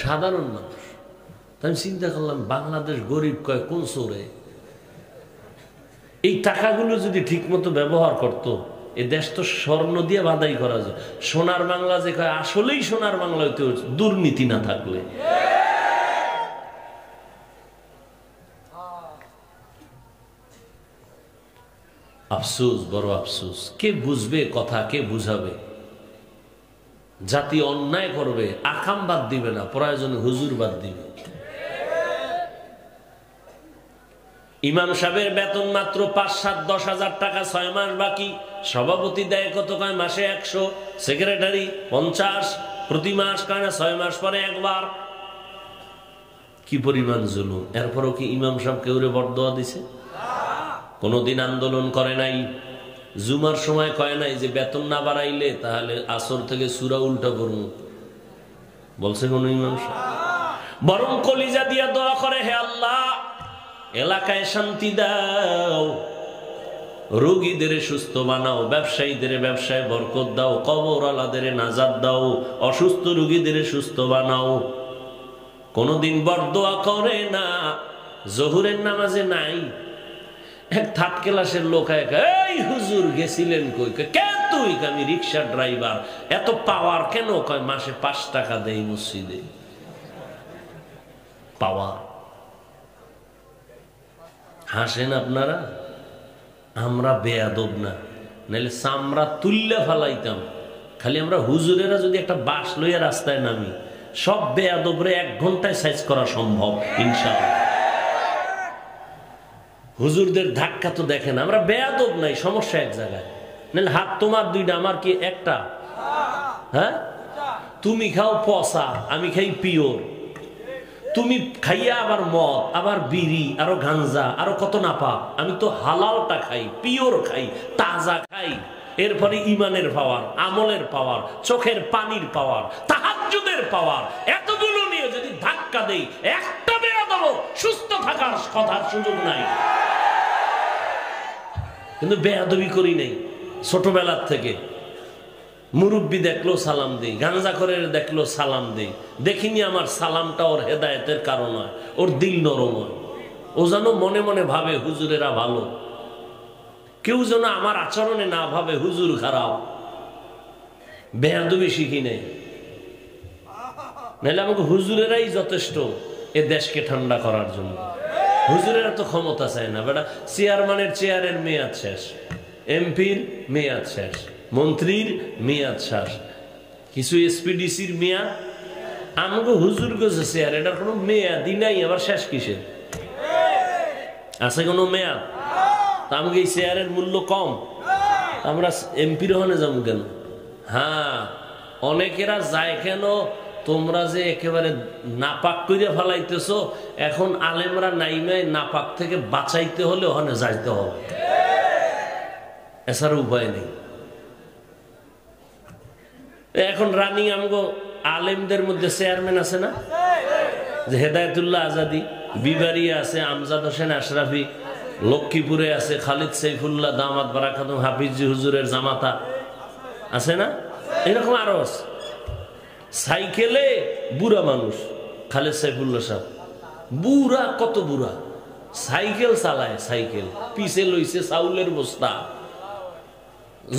সাধারণ মানুষ। আমি চিন্তা করলাম, বাংলাদেশ গরিব কয় কোন চোরে? এই টাকাগুলো যদি ঠিক মতো ব্যবহার করতো, এই দেশ তো স্বর্ণ দিয়ে বাধাই করা যায়। সোনার বাংলা যে কয়, আসলেই সোনার বাংলা হইতে হচ্ছে দুর্নীতি না থাকলে। আফসোস, বড় আফসোস। কে বুঝবে কথা, কে বুঝাবে? জাতি অন্যায় করবে, আকাম বাদ দিবে না, প্রয়োজনে হুজুর বাদ দিবে। ইমাম সাহেবের বেতন মাত্র 5, 7, 10 হাজার টাকা, 6 মাস বাকি। সভাপতি দেয় কত? কয় মাসে 100, সেক্রেটারি 50, প্রতি মাস কয় না 6 মাস পরে একবার। কি পরিমাণ জুলুম! এরপরও কি ইমাম সাহেব কেউরে বরদোয়া দিছে? কোনদিন আন্দোলন করে নাই। জুমার সময় কয় নাই যে বেতন না বাড়াইলে তাহলে আসর থেকে সূরা উল্টা করব, বলছে কোন ইমাম সাহেব? বরং কলিজা দিয়া দোয়া করে, হে আল্লাহ, এলাকায় শান্তি দাও, রোগীদের সুস্থ বানাও, ব্যবসায়ীদের ব্যবসায় বরকত দাও, কবরওয়ালাদের নাজাত দাও, অসুস্থ রোগীদের সুস্থ বানাও। কোনদিন বরদোয়া করে না। জোহরের নামাজে নাই, এক থার্ড ক্লাসের লোক, এই হুজুর গেছিলেন কই? কে তুই? আমি রিক্সা ড্রাইভার। এত পাওয়ার কেন? কয় মাসে 5 টাকা দেই মসজিদে। পাওয়ার! হাসেন আপনারা, আমরা বেয়াদব না, নাহলে চামড়া তুললে ফালাইতাম। খালি আমরা হুজুরেরা যদি একটা বাস লইয়া রাস্তায় নামি, সব বেয়াদবরে 1 ঘন্টায় সাইজ করা সম্ভব ইনশাআল্লাহ। হুজুরদের ধাক্কা তো দেখেন, আমরা বেয়াদব নাই, সমস্যা এক জায়গায়। নাহলে হাত তোমার 2টা, আমার কি একটা? হ্যাঁ, তুমি খাও পচা, আমি খাই পিওর। তুমি খাইয়া আবার মদ, আবার বিড়ি, আরো গাঞ্জা, আরো কত না পাপ। আমি তো হালালটা খাই, পিওর খাই, তাজা খাই। এরপরে ইমানের পাওয়ার, আমলের পাওয়ার, চোখের পানির পাওয়ার, তাহাজ্জুদের পাওয়ার, এতগুলো নিয়ে যদি ধাক্কা দেই, একটা বেয়াদব সুস্থ থাকার কথার সুযোগ নাই। কিন্তু বেয়াদবি করি নাই ছোটবেলার থেকে। মুরব্বী দেখলো সালাম দেই, গাঞ্জা করে দেখলো সালাম দেই। দেখিনি আমার সালামটা ওর হেদায়েতের কারণ হয়, ওর দিল নরম হয়। ও যেন মনে মনে ভাবে হুজুরেরা ভালো, কেউ যেন আমার আচরণে না ভাবে হুজুর খারাপ। বেয়াদবি শিখি নেই, নাহলে আমাকে হুজুরেরাই যথেষ্ট এ দেশকে ঠান্ডা করার জন্য। হুজুরেরা তো ক্ষমতা চায় না। বেটা চেয়ারম্যানের চেয়ারের মেয়াদ শেষ, এমপির মেয়াদ শেষ, মন্ত্রীর মেয়াদ শেষ, কিছু এসপিডিসির মেয়াদ। আমাকে হুজুর গেছে চেয়ার, এটার কোনো মেয়াদই নাই, আবার শেষ কিসের? আছে কোনো মেয়াদ? তা আমাকে এই চেয়ারের মূল্য কম, আমরা এমপির হনে যাবো কেন? হ্যাঁ, অনেকেরা যায় কেন? তোমরা যে একেবারে নাপাক করে ফেলাইতেছ, এখন আলেমরা নাইমাই নাপাক থেকে বাঁচাইতে হলে ওখানে যাইতে হবে, এছাড়া উপায় নেই। এখন রানিং আমগো আলেমদের মধ্যে চেয়ারম্যান আছে না, যে হেদায়েতুল্লাহ আজাদি, বিবারিয়া আছে আমজাদ হোসেন আশরাফি, লক্ষ্মীপুরে আছে খালিদ সাইফুল্লাহ দামাত বারাকাতুম হাফিজি হুজুরের জামাতা আছে না? এরকম আরো আছে। সাইকেলে বুড়া মানুষ খালিদ সাইফুল্লাহ সাহেব, বুড়া, কত বুড়া, সাইকেল চালায়, সাইকেল পিছে লইছে চাউলের বস্তা,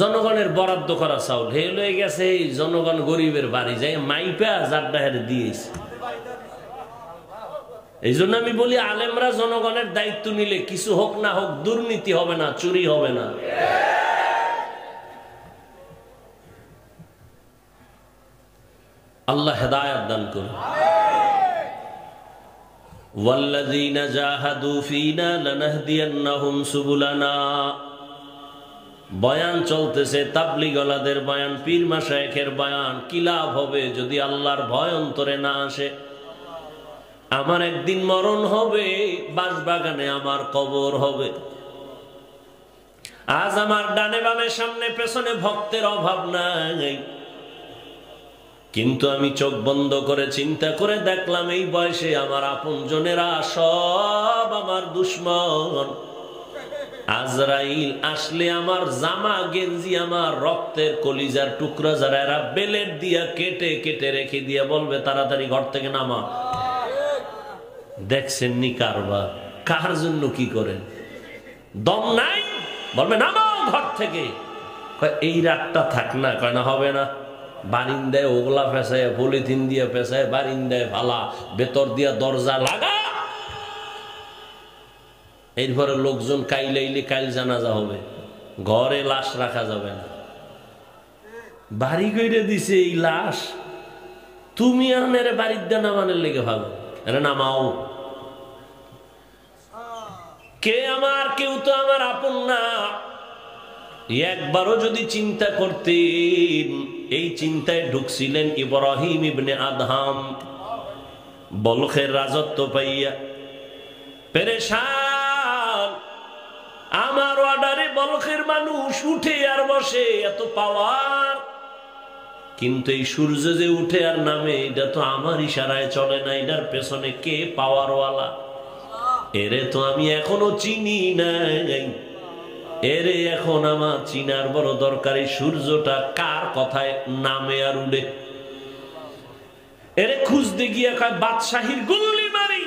জনগণের বরাদ্দ করা চাউল হে লয়ে গেছে। জনগণ গরিবের বাড়ি যায় মাইপা জাড্ডা হেরে দিয়েছে। এই জন্য আমি বলি, আলেমরা জনগণের দায়িত্ব নিলে কিছু হোক না হোক দুর্নীতি হবে না, চুরি হবে না। আল্লাহ হেদায়েত দান করুন। ওয়াল্লাযীনা জাহাদু ফীনা লানাহদিয়ান্নাহুম সুবুলানা। বয়ান চলতেছে, তাবলীগওয়ালাদের বয়ান, পীর মাশায়েখের বয়ান। কি লাভ হবে যদি আল্লাহর ভয় অন্তরে না আসে? আমার একদিন মরণ হবে, বাঁশবাগানে আমার কবর হবে। আজ আমার ডানে বামে সামনে পেছনে ভক্তের অভাব নাই, কিন্তু আমি চোখ বন্ধ করে চিন্তা করে দেখলাম এই বয়সে আমার আপনজনেরা সব আমার দুশমন। আজরাইল আসলে আমার জামা গেঞ্জি, আমার রক্তের কলিজার টুকরা যারা, এরা বেলেট দিয়া কেটে কেটে রেখে দিয়ে বলবে তাড়াতাড়ি ঘর থেকে নামা। দেখছেন নি কারবার? কার জন্য কি করেন? দম নাই, বলবে নামাও ঘর থেকে। এই রাতটা থাক না, কয় না হবে না। বারিন্দায় ওগলা পেঁচায়, পলিথিন দিয়ে পেঁচায়, বারিন্দায় ফালা, ভেতর দিয়া দরজা লাগা। এরপরে লোকজন কাইলাইলে কাইল জানাজা হবে, ঘরে লাশ রাখা যাবে না, বাড়ি কইরে দিছে এই লাশ, তুমি আর নেরে বাড়ির দিয়ে নামানের লেগে ভালো, এরা নামাও। কে আমার, কেউ তো আমার আপন না। একবারও যদি চিন্তা করতেন, এই চিন্তায় ঢুকছিলেন ইব্রাহিম ইবনে আদহাম বলখের রাজত্ব পাইয়া পেরেশান। আমার অর্ডারে বলখের মানুষ উঠে আর বসে, এত পাওয়ার, কিন্তু এই সূর্য যে উঠে আর নামে এটা তো আমার ইশারায় চলে না, এটার পেছনে কে পাওয়ারওয়ালা, এরে তো আমি এখনো চিনি নাই। এরে এখন আমার চিনার বড় দরকারি, সূর্যটা কার কথায় নামে আর উড়ে। এরে খুঁজতে গিয়ে কয় বাদশাহীর গুল্লি মারি,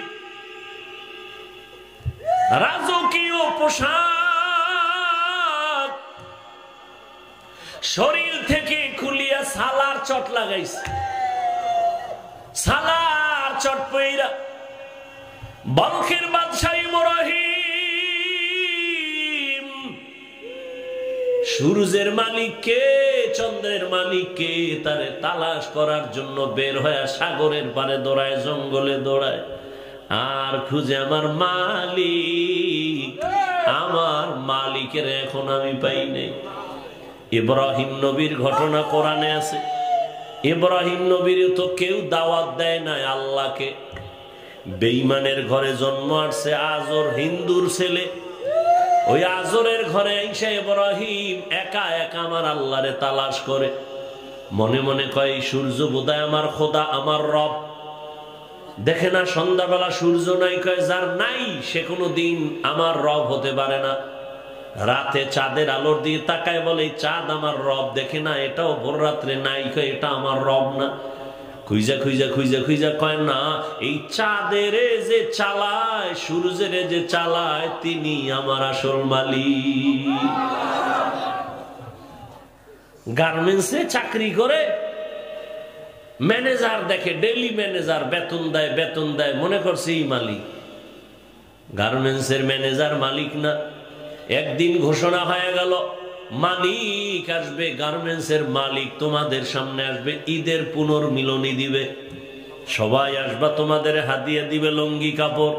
রাজকীয় পোশাক শরীর থেকে খুলিয়া সালার চট লাগাইছে, সালার চট পইরা বলখের বাদশাহ ইব্রাহিম সূর্যের মালিক কে, চন্দ্রের মালিক কে, তারে তালাশ করার জন্য বের হয়ে সাগরের পারে দৌড়ায়, জঙ্গলে দৌড়ায়, আর খুঁজে আমার মালিক, আমার মালিকের এখন আমি পাই নাই। ইব্রাহিম নবীর ঘটনা কোরআনে আছে। ইব্রাহিম নবীর তো কেউ দাওয়াত দেয় নাই আল্লাহকে, বেঈমানের ঘরে জন্ম আসছে আজর, হিন্দুর ছেলে। ওই আজরের ঘরে আইসা ইব্রাহিম একা একা আমার আল্লাহরে তালাশ করে, মনে মনে কয় সূর্য বোধহয় আমার খোদা, আমার রব। দেখে না সন্ধ্যাবেলা সূর্য নাই, কয় যার নাই সে কোনো দিন আমার রব হতে পারে না। রাতে চাঁদের আলোর দিয়ে তাকায়, বলে চাঁদ আমার রব, দেখে না এটাও ভোর রাত্রে নাই, কয় এটা আমার রব না। খুঁজা খুঁজা খুঁজা খুঁজা কয় না, এই চাঁদের যে চালায়, সূর্যের যে চালায়, তিনি আমার আসল মালিক। গার্মেন্টসে চাকরি করে, ম্যানেজার দেখে, ডেইলি ম্যানেজার, বেতন দেয়, বেতন দেয়, মনে করছে এই মালিক। গার্মেন্টসের ম্যানেজার মালিক না। একদিন ঘোষণা হয়ে গেল মালিক আসবে, গার্মেন্টসের মালিক তোমাদের সামনে আসবে, ঈদের পুনর্মিলনী দিবে, সবাই আসবা, তোমাদের হাদিয়া দিবে লুঙ্গি কাপড়।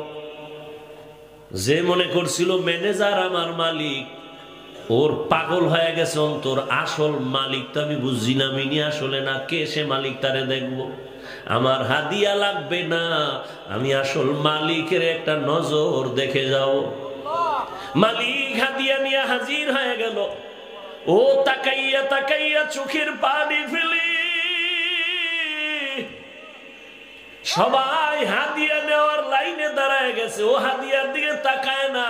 যে মনে করছিল ম্যানেজার আমার মালিক, ওর পাগল হয়ে গেছে অন্তর, আসল মালিক তো আমি বুঝি না, মিনি আসলে না, কে সে মালিক তারে দেখবো, আমার হাদিয়া লাগবে না, আমি আসল মালিকের একটা নজর দেখে যাও। মালিক হাদিয়া নিয়ে হাজির হয়ে গেল। ও তাকাইয়া তাকাইয়া চোখের পানি ফেলি, সবাই হাদিয়া নেওয়ার লাইনে দাঁড়ায় গেছে, ও হাদিয়ার দিকে তাকায় না।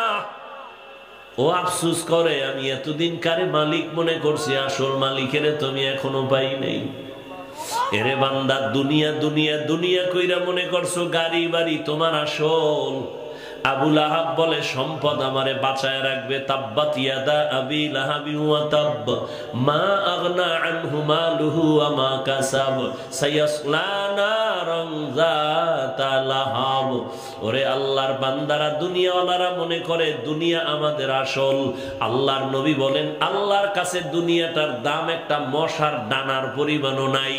ও আফসোস করে, আমি এতদিন কারে মালিক মনে করছি, আসল মালিকের তুমি এখনো পাই নাই। এরে বান্দা, দুনিয়া দুনিয়া দুনিয়া কইরা মনে করছো গাড়ি বাড়ি তোমার আসল। আবু লাহাব বলে সম্পদ আমারে বাঁচায় রাখবে, তাব্বাত ইয়াদা আবি লাহাবি ওয়া তাব, মা আগনা আনহু মালুহু ওয়া মা কাসাব, সায়াসলা নারান যাতা লাহাব। ওরে আল্লাহর বান্দারা, দুনিয়াওয়ালারা মনে করে দুনিয়া আমাদের আসল। আল্লাহর নবী বলেন, আল্লাহর কাছে দুনিয়াটার দাম একটা মশার ডানার পরিমাণও নাই।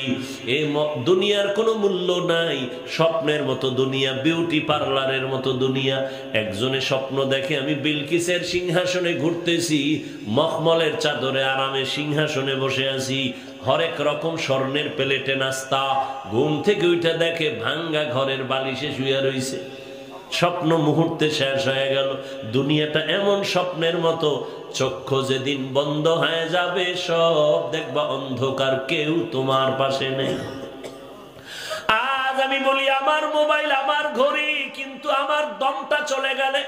এই দুনিয়ার কোনো মূল্য নাই। স্বপ্নের মতো দুনিয়া, বিউটি পার্লারের মতো দুনিয়া। একজনে স্বপ্ন দেখে আমি বিলকিসের সিংহাসনে ঘুরতেছি, মখমলের চাদরে আরামে সিংহাসনে বসে আছি, হরেক রকম স্বর্ণের প্লেটে নাস্তা। ঘুম থেকে উঠে দেখে ভাঙ্গা ঘরের বালিশে শুয়ে রইছে। স্বপ্ন মুহূর্তে শেষ হয়ে গেল। দুনিয়াটা এমন স্বপ্নের মতো, চক্ষু যেদিন বন্ধ হয়ে যাবে সব দেখবা অন্ধকার, কেউ তোমার পাশে নেই। আজ আমি বলি আমার মোবাইল, আমার ঘড়ি, কিন্তু আমার দমটা চলে গেলে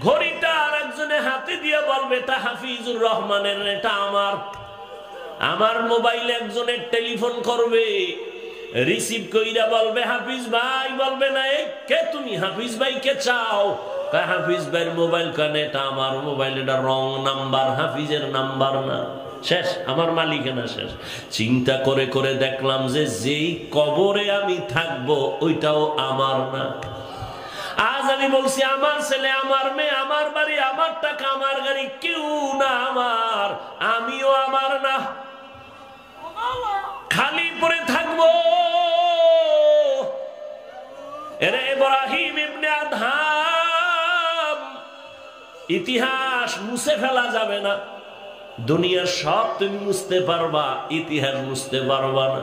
ঘড়িটা আর একজনে হাতে দিয়ে বলবে এটা হাফিজুর রহমানের, এটা আমার। আমার মোবাইলে একজনের টেলিফোন করবে, রিসিভ কইরা বলবে হাফিজ ভাই, বলবে না কে তুমি, হাফিজ ভাই কে চাও, হাফিজ ভাইয়ের মোবাইল, কেন এটা আমার মোবাইল, এটা রং নাম্বার, হাফিজের নাম্বার না। শেষ, আমার মালিকানা শেষ। চিন্তা করে করে দেখলাম যে যেই কবরে আমি থাকবো ওইটাও আমার না। আজ আমি বলছি আমার ছেলে, আমার মেয়ে, আমার বাড়ি, আমার টাকা, আমার গাড়ি, কেউ না আমার, আমিও আমার না, খালি পড়ে থাকবো। এরে ইব্রাহিম ইবনে আদহাম, ইতিহাস মুছে ফেলা যাবে না। দুনিয়ার সব তুমি মুছতে পারবা, ইতিহাস মুছতে পারবা না।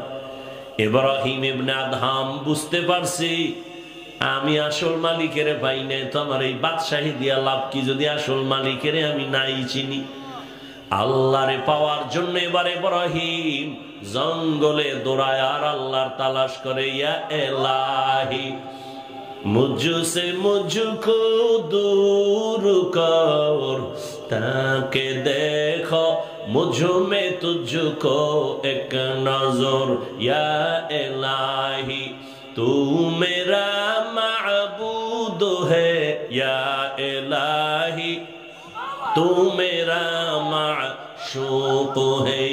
ইব্রাহিম ইবনে আদহাম বুঝতে পারছি আমি আসল মালিকের পাই নাই, তো আমার এই বাদশাহী দিয়া লাভ কি যদি আসল মালিকের আমি নাই চিনি। আল্লাহরে পাওয়ার জন্য এবার ইব্রাহিম জঙ্গলে দৌড়ায় আর আল্লাহর তালাশ করে। ইয়া এলাহি মুঝসে মুঝকো দূর কর, তাকে দেখো মুঝ মে তুঝকো এক নজর। ইয়া এলাহি তু মেরা মাবুদ है, या इलाही तू मेरा माशूक है।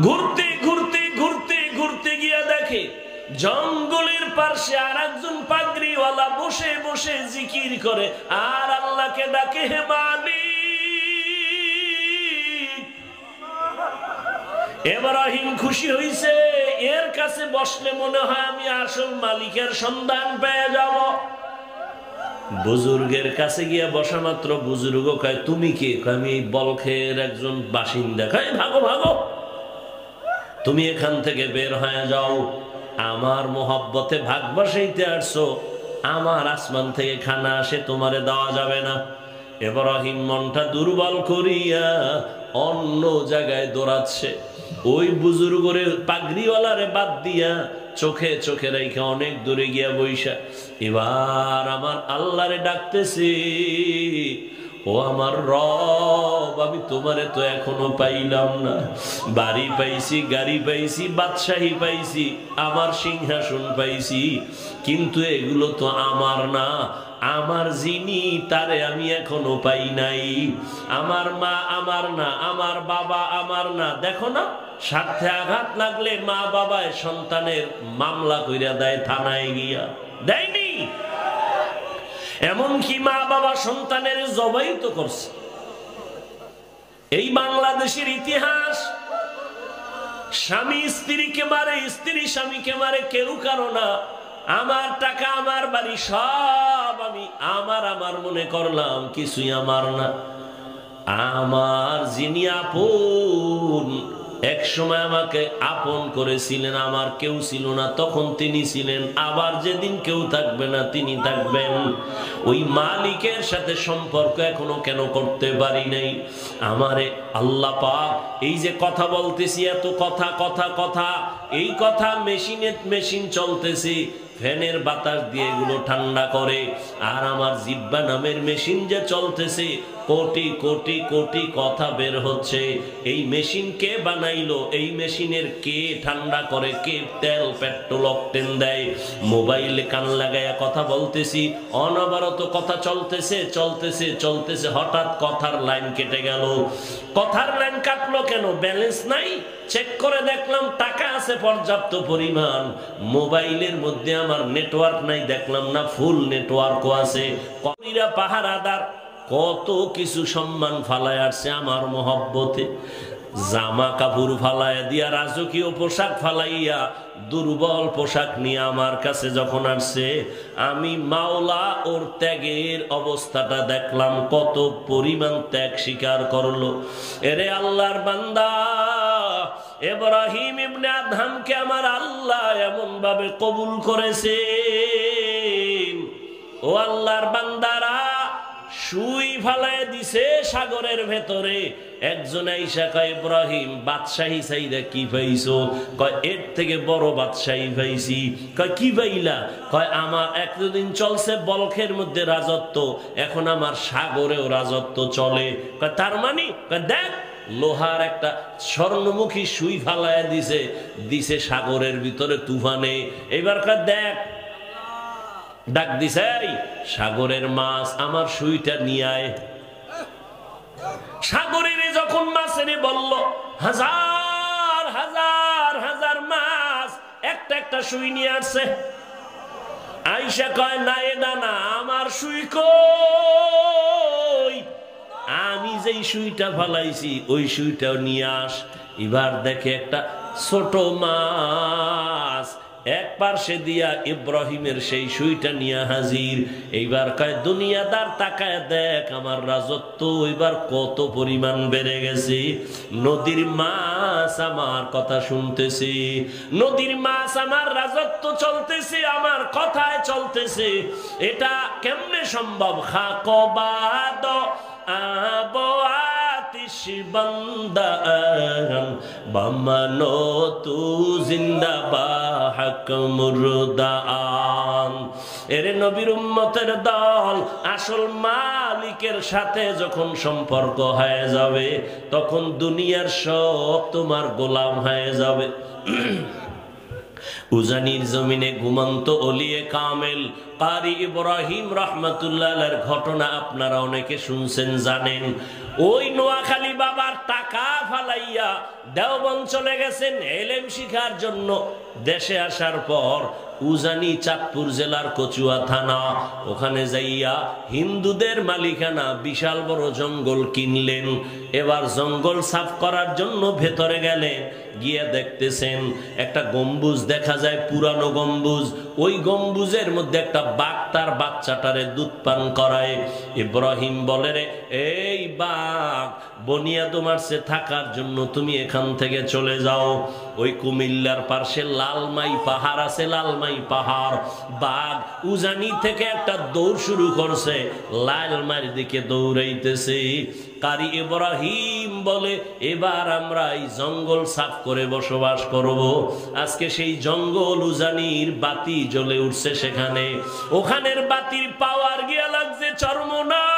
ঘুরতে ঘুরতে ঘুরতে ঘুরতে গিয়া দেখে জঙ্গলের পাশে আর একজন পাগড়িওয়ালা বসে বসে জিকির করে আর আল্লাহকে ডাকে, হে মালিক। ইব্রাহিম খুশি হইছে, এর কাছে বসলে মনে হয় আমি আসল মালিকের সন্ধান পেয়ে যাব। বুজুর্গের কাছে গিয়া বসা মাত্র বুজুর্গ কয়, তুমি কে? আমি এই বলখের একজন বাসিন্দা। কয়, ভাগো ভাগো, তুমি এখান থেকে বের হয়ে যাও, আমার মোহব্বতে ভাগ বসাইতে আসছো, আমার আসমান থেকে খানা আসে, তোমারে দেওয়া যাবে না। ইব্রাহিম মনটা দুর্বল করিয়া অন্য জায়গায় দৌড়াচ্ছে। ওই বুজুর্গরে পাগড়িওয়ালারে বাদ দিয়া চোখে চোখে রেখে অনেক দূরে গিয়া বইসা এবার আমার আল্লাহরে ডাকতেছি, ও আমার রব, আমি তোমারে তো এখনো পাইলাম না। বাড়ি পাইছি, গাড়ি পাইছি, বাদশাহী পাইছি, আমার সিংহাসন পাইছি, কিন্তু এগুলো তো আমার না। আমার যিনি, তারে আমি এখনো পাই নাই। আমার মা আমার না, আমার বাবা আমার না। দেখো না, স্বার্থে আঘাত লাগলে মা বাবায় সন্তানের মামলা কইরা দেয় থানায় গিয়া, দেয়নি? এমনকি মা বাবা সন্তানের জবাই তো করছে। এই বাংলাদেশের ইতিহাস, স্বামী স্ত্রীকে মারে, স্ত্রী স্বামীকে মারে, কেউ কারো না। আমার টাকা, আমার বাড়ি, সব আমি আমার আমার মনে করলাম, কিছুই আমার না। আমার যিনি আপন, এক সময় আমাকে আপন করেছিলেন, আমার কেউ ছিল না, তখন তিনি ছিলেন। আবার যেদিন কেউ থাকবে না, তিনি থাকবেন। ওই মালিকের সাথে সম্পর্ক এখনো কেন করতে পারি নাই? আমারে আল্লাহ পাক এই যে কথা বলতেছি, এত কথা কথা কথা, এই কথা মেশিন চলতেছে, ফ্যানের বাতাস দিয়ে এগুলো ঠান্ডা করে। আর আমার জিব্বা নামের মেশিন যে চলতেছে, কোটি কোটি কোটি কথা বের হচ্ছে। এই মেশিন কে বানাইলো? এই মেশিনের কে ঠান্ডা করে? কে তেল পেট্রোল অকটেন দেয়? মোবাইলে কান লাগাইয়া কথা বলতেছি, অনবরত কথা চলতেছে চলতেছে চলতেছে, হঠাৎ কথার লাইন কেটে গেল। কথার লাইন কাটলো কেন? ব্যালেন্স নাই। চেক করে দেখলাম টাকা আছে পর্যাপ্ত পরিমাণ, মোবাইলের মধ্যে আমার নেটওয়ার্ক নাই, দেখলাম না ফুল নেটওয়ার্কও আছে। কবিরা পাহারাদার কত কিছু সম্মান ফালায় আসছে আমার মহব্বতে। জামা কাপড় ফালাইয়া দিয়া, রাজকীয় পোশাক ফালাইয়া, দুর্বল পোশাক নিয়ে আমার কাছে যখন আসছে, আমি মাওলা ওর ত্যাগের অবস্থাটা দেখলাম, কত পরিমাণ ত্যাগ স্বীকার করলো। এরে আল্লাহর বান্দা, ইব্রাহিম ইবনে আদহামকে আমার আল্লাহ এমন ভাবে কবুল করেছে। ও আল্লাহর বান্দারা, সুই ফালায় দিছে সাগরের ভেতরে। একজন আইসা কয়, ইব্রাহিম বাদশাহী চাইরা কি পাইছো? কয়, এর থেকে বড় বাদশাহী পাইছি। কয়, কি পাইলা? কয়, আমার একদিন চলছে বলখের মধ্যে রাজত্ব, এখন আমার সাগরেও রাজত্ব চলে। কয়, তার মানে? কয়, দেখ, লোহার একটা স্বর্ণমুখী সুই ফালায় দিছে সাগরের ভিতরে তুফানে। এবার কয়, দেখ, ডাক দিছে, সাগরের মাছ আমার সুইটা নিয়ে আয়। সাগরের যখন মাছের বলল, হাজার হাজার হাজার মাছ একটা একটা সুই নিয়ে আসছে। আয়েশা কয় না এটা না, আমার সুই কই? আমি যেই সুইটা ফালাইছি ওই সুইটাও নিয়ে আস। এবার দেখে একটা ছোট মাছ এক পার্শ্বে দিয়া ইব্রাহিমের সেই সুইটা নিয়ে হাজির। এইবার কয় দুনিয়াদার তাকায় দেখ আমার রাজত্ব এবার কত পরিমাণ বেড়ে গেছে। নদীর মাছ আমার কথা শুনতেছে, নদীর মাছ আমার রাজত্ব চলতেছে, আমার কথায় চলতেছে। এটা কেমনে সম্ভব? খাকবাদ আতিশ বান্দান বামানো তু জিন্দাবা হক মুরদান। এরে নবীর উম্মতের দল, আসল মালিকের সাথে যখন সম্পর্ক হয়ে যাবে তখন দুনিয়ার সব তোমার গোলাম হয়ে যাবে। উজানির জমিনে ঘুমন্ত ওলিয়ে কামেল কারি ইব্রাহিম রাহমাতুল্লাহর ঘটনা আপনারা অনেকে শুনছেন, জানেন। ওই নোয়াখালী বাবার টাকা ফালাইয়া দেওবন্দ চলে গেছেন এলেম শিখার জন্য। দেশে আসার পর উজানি চাঁদপুর জেলার কচুয়া থানা, ওখানে যাইয়া হিন্দুদের মালিকানা বিশাল বড় জঙ্গল কিনলেন। এবার জঙ্গল সাফ করার জন্য ভেতরে গেলেন, গিয়ে দেখতেছেন একটা গম্বুজ দেখা যায়, পুরানো গম্বুজ। ওই গম্বুজের মধ্যে একটা বাঘ তার বাচ্চাটারে দুধ পান করায়। ইব্রাহিম বলে রে এই বাঘ, বনিয়াদ মারছে থাকার জন্য তুমি এখান থেকে চলে যাও। ওই কুমিল্লার পাশে লালমাই পাহাড় আছে, লালমাই পাহাড়। বাঘ উজানি থেকে একটা দৌড় শুরু করছে, লালমাইর দিকে দৌড়াইতেছে। কারি ইব্রাহিম বলে এবার আমরা এই জঙ্গল সাফ করে বসবাস করব। আজকে সেই জঙ্গল উজানির বাতি জ্বলে উঠছে সেখানে। ওখানের বাতির পাওয়ার গিয়া লাগছে চরমোনাই।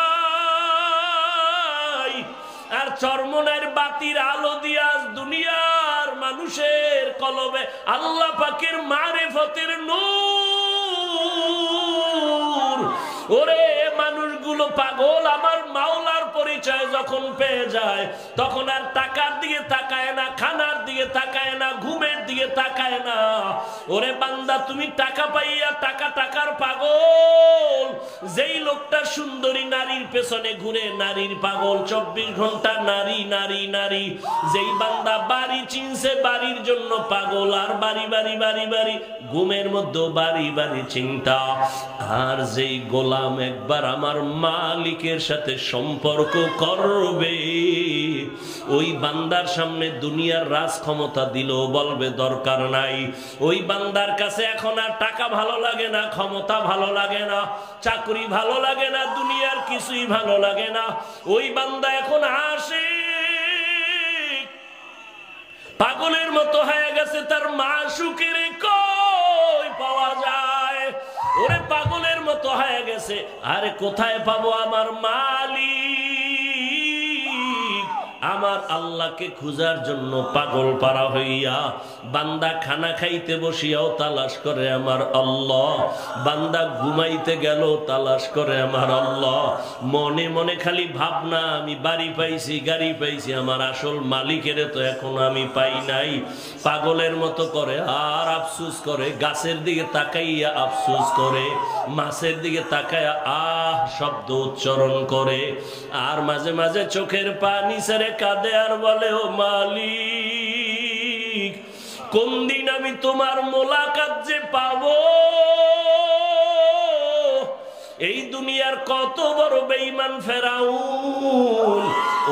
আর চরমোনাইয়ের বাতির আলো দিয়া দুনিয়ার মানুষের কলবে আল্লাহ পাকের মারেফতের নূর। ওরে মানুষগুলো পাগল আমার মাওলার পরিচয় যখন পেয়ে যায় তখন আর টাকার দিকে তাকায় না, খানার দিকে তাকায় না, ঘুমের দিকে তাকায় না। ওরে বান্দা তুমি টাকা পাইয়া টাকার পাগল। যেই লোকটা সুন্দরী নারীর পেছনে ঘুরে নারীর পাগল, 24 ঘন্টা নারী নারী নারী। যেই বান্দা বাড়ি চিনছে বাড়ির জন্য পাগল, আর বাড়ি বাড়ি বাড়ি বাড়ি, ঘুমের মধ্যে বাড়ি বাড়ি চিন্তা। আর যেই গোলাম একবার আমার মালিকের সাথে সম্পর্ক করবে, ওই বান্দার সামনে দুনিয়ার রাজ ক্ষমতা দিলেও বলবে দরকার নাই। ওই বান্দার কাছে এখন আর টাকা ভালো লাগে না, ক্ষমতা ভালো লাগে না, চাকরি ভালো লাগে না, দুনিয়ার কিছুই ভালো লাগে না। ওই বান্দা এখন আসে পাগলের মতো হয়ে গেছে, তার মাশুকের কই পাওয়া যায়? ওরে পাগলের মতো হয়ে গেছে, আরে কোথায় পাবো আমার মালিক? আমার আল্লাহকে খুঁজার জন্য পাগল পারা হইয়া বান্দা খানা খাইতে বসিয়াও তালাশ করে আমার আল্লাহ, বান্দা ঘুমাইতে গেল তালাশ করে আমার আল্লাহ। মনে মনে খালি ভাবনা আমি বাড়ি পাইছি, গাড়ি পাইছি, আমার আসল মালিকের তো এখন আমি পাই নাই। পাগলের মতো করে আর আফসুস করে, গাছের দিকে তাকাইয়া আফসুস করে, মাছের দিকে তাকাইয়া আহ শব্দ উচ্চারণ করে, আর মাঝে মাঝে চোখের পানি ছেড়ে কাঁদে আর বলে ও মালিক, কোন দিন আমি তোমার মোলাকাত যে পাবো? এই দুনিয়ার কত বড় বেঈমান ফেরাউন,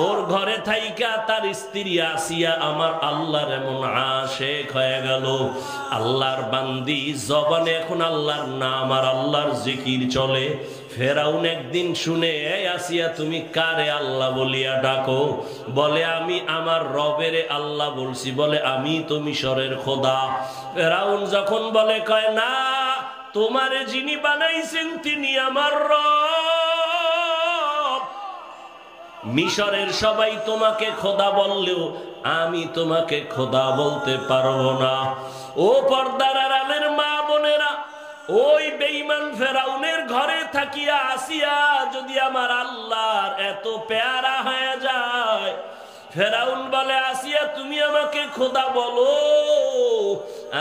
ওর ঘরে থাইকা তার স্ত্রী আসিয়া আমার আল্লাহর এমন আশেক হয়ে গেল। আল্লাহর বান্দি জবানে এখন আল্লাহর নাম আর আল্লাহর জিকির চলে। ফেরাউন একদিন শুনে, এই আসিয়া তুমি কারে আল্লাহ বলিয়া ডাকো? বলে আমি আমার রবের আল্লাহ বলছি। বলে আমি তো মিশরের খোদা। ফেরাউন যখন বলে, কয় না, তোমারে যিনি বানাইছেন তিনি আমার রব। মিশরের সবাই তোমাকে খোদা বললেও আমি তোমাকে খোদা বলতে পারবো না। ও পর্দার আড়ালের মা বোনেরা, ওই বেঈমান ফেরাউনের ঘরে থাকিয়া আসিয়া যদি আমার আল্লাহর এত পেয়ারা হয়ে যায়, ফেরাউন বলে আসিয়া তুমি আমাকে খোদা বলো।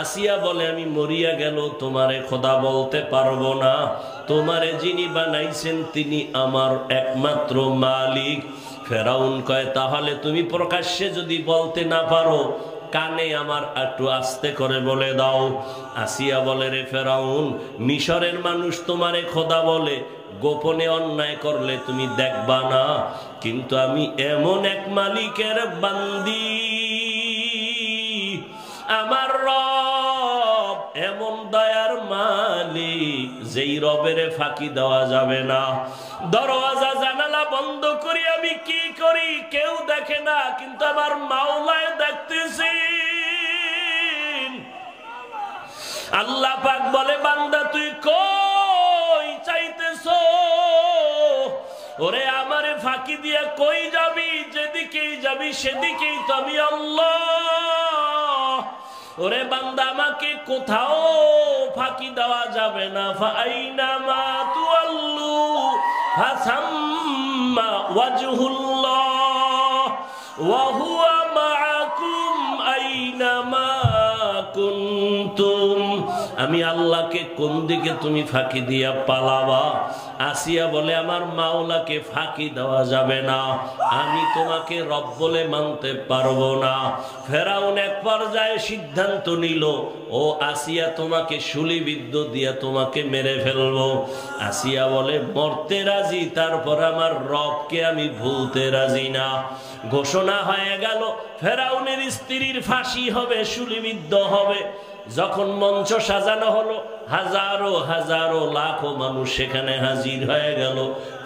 আসিয়া বলে আমি মরিয়া গেল তোমারে খোদা বলতে পারবো না, তোমারে যিনি বানাইছেন তিনি আমার একমাত্র মালিক। ফেরাউন কয় তাহলে তুমি প্রকাশ্যে যদি বলতে না পারো কানে আমার একটু আস্তে করে বলে দাও। আসিয়া বলে রে ফেরাউন, মিশরের মানুষ তোমারে খোদা বলে, গোপনে অন্যায় করলে তুমি দেখবা না, কিন্তু আমি এমন এক মালিকের বান্দি, আমার রব এমন দয়ার মালিক যেই রবেরে ফাঁকি দেওয়া যাবে না। দরওয়াজা জানালা বন্ধ করি আমি কি করি কেউ দেখে না, কিন্তু আমার মাওলায় দেখতেছি। আল্লাহ পাক বলে বান্দা তুই কই চাইতেছো? ওরে আমারে ফাঁকি দিয়া কই যাবি? যেদিকেই যাবি সেদিকেই তো আমি আল্লাহ। ওরে বান্দা আমাকে কোথাও ফাঁকি দেওয়া যাবে না। ফাইনামা তুআল্লু ফাসাম্মা ওয়াজহুল্লাহ ওয়া হুয়া মাআকুম আইনামা কুনতুম। আমি আল্লাহকে কোন দিকে তুমি ফাঁকি দিয়া পালাবা? আসিয়া বলে আমার মাওলাকে ফাঁকি দেওয়া যাবে না, আমি তোমাকে রব বলে মানতে পারবো না। ফেরাউন এক পর্যায়ে সিদ্ধান্ত নিল ও আসিয়া তোমাকে শুলিবিদ্ধ দিয়া তোমাকে মেরে ফেলবো। আসিয়া বলে মরতে রাজি, তারপর আমার রবকে আমি ভুলতে রাজি না। ঘোষণা হয়ে গেল ফেরাউনের স্ত্রীর ফাঁসি হবে, শুলিবিদ্ধ হবে। যখন মঞ্চ সাজানো হলো হাজারো হাজারো লাখো মানুষ সেখানে হাজির হয়ে গেল।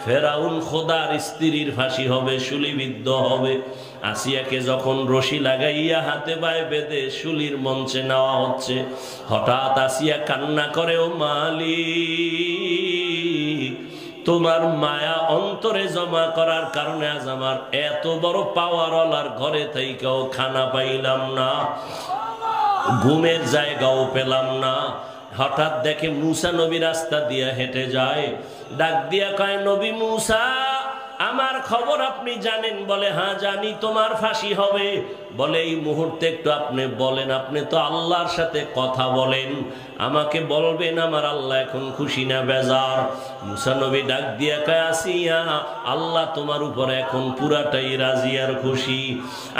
ফেরাউন খোদার স্ত্রীর ফাঁসি হবে, শুলিবিদ্ধ হবে। আসিয়াকে যখন রশি লাগাইয়া হাতে পায়ে বেঁধে শুলির মঞ্চে নেওয়া হচ্ছে, হঠাৎ আসিয়া কান্না করে ও মালিক, তোমার মায়া অন্তরে জমা করার কারণে আজ আমার এত বড় পাওয়ারওয়ালার ঘরে থেকেও খানা পাইলাম না, ঘুমের জায়গাও পেলাম না। হঠাৎ দেখে মুসা নবী রাস্তা দিয়ে হেঁটে যায়, ডাক দিয়া কয় নবী মুসা আমার খবর আপনি জানেন? বলে হ্যাঁ জানি, তোমার ফাঁসি হবে। বলে এই মুহূর্তে একটু আপনি বলেন, আপনি তো আল্লাহর সাথে কথা বলেন, আমাকে বলবেন আমার আল্লাহ এখন খুশি না বেজার? মুসা নবী ডাক দিয়া কয় আসিয়া আল্লাহ তোমার উপর এখন পুরাটাই রাজি আর খুশি।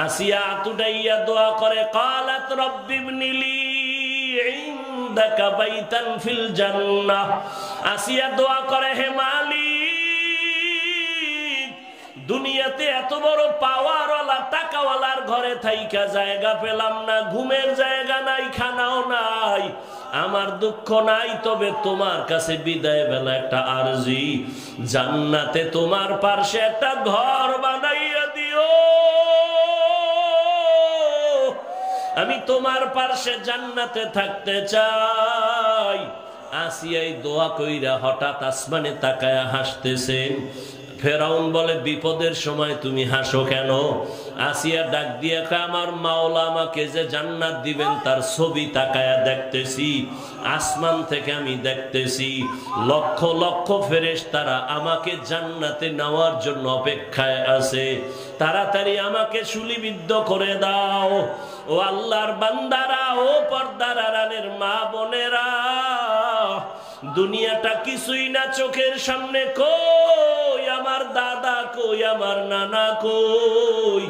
আসিয়া আতুডাইয়া দোয়া করে কালাত রব্বিবনিলি ইনদাকা বাইতান ফিল জান্নাহ। আসিয়া দোয়া করে হে মালিক, দুনিয়াতে এত বড় পাওয়ারওয়ালা টাকাওয়ালার ঘরে থাইকা জায়গা পেলাম না, ঘুমের জায়গা নাই, খানাও নাই, আমার দুঃখ নাই, তবে তোমার কাছে বিদায় বেলা একটা আরজি, জান্নাতে তোমার পাশে একটা ঘর বানাইয়া দিও, আমি তোমার পাশে জান্নাতে থাকতে চাই। আসিয়াই দোয়া কইরা হঠাৎ আসমানে তাকায়া হাসতেছেন। ফেরাউন বলে বিপদের সময় তুমি হাসো কেন? আসিয়া ডাক দিয়া আমার মাওলা আমাকে যে জান্নাত দিবেন তার ছবি তাকায়া দেখতেছি, আসমান থেকে আমি দেখতেছি লক্ষ লক্ষ ফেরেশতারা আমাকে জান্নাতে নেওয়ার জন্য অপেক্ষায় আছে, তাড়াতাড়ি আমাকে শুলিবিদ্ধ করে দাও। ও আল্লাহর বান্দারা, ও পর্দার আড়ালের মা বোনেরা, দুনিয়াটা কিছুই না চোখের সামনে। কই আমার দাদা, কই আমার নানা, কই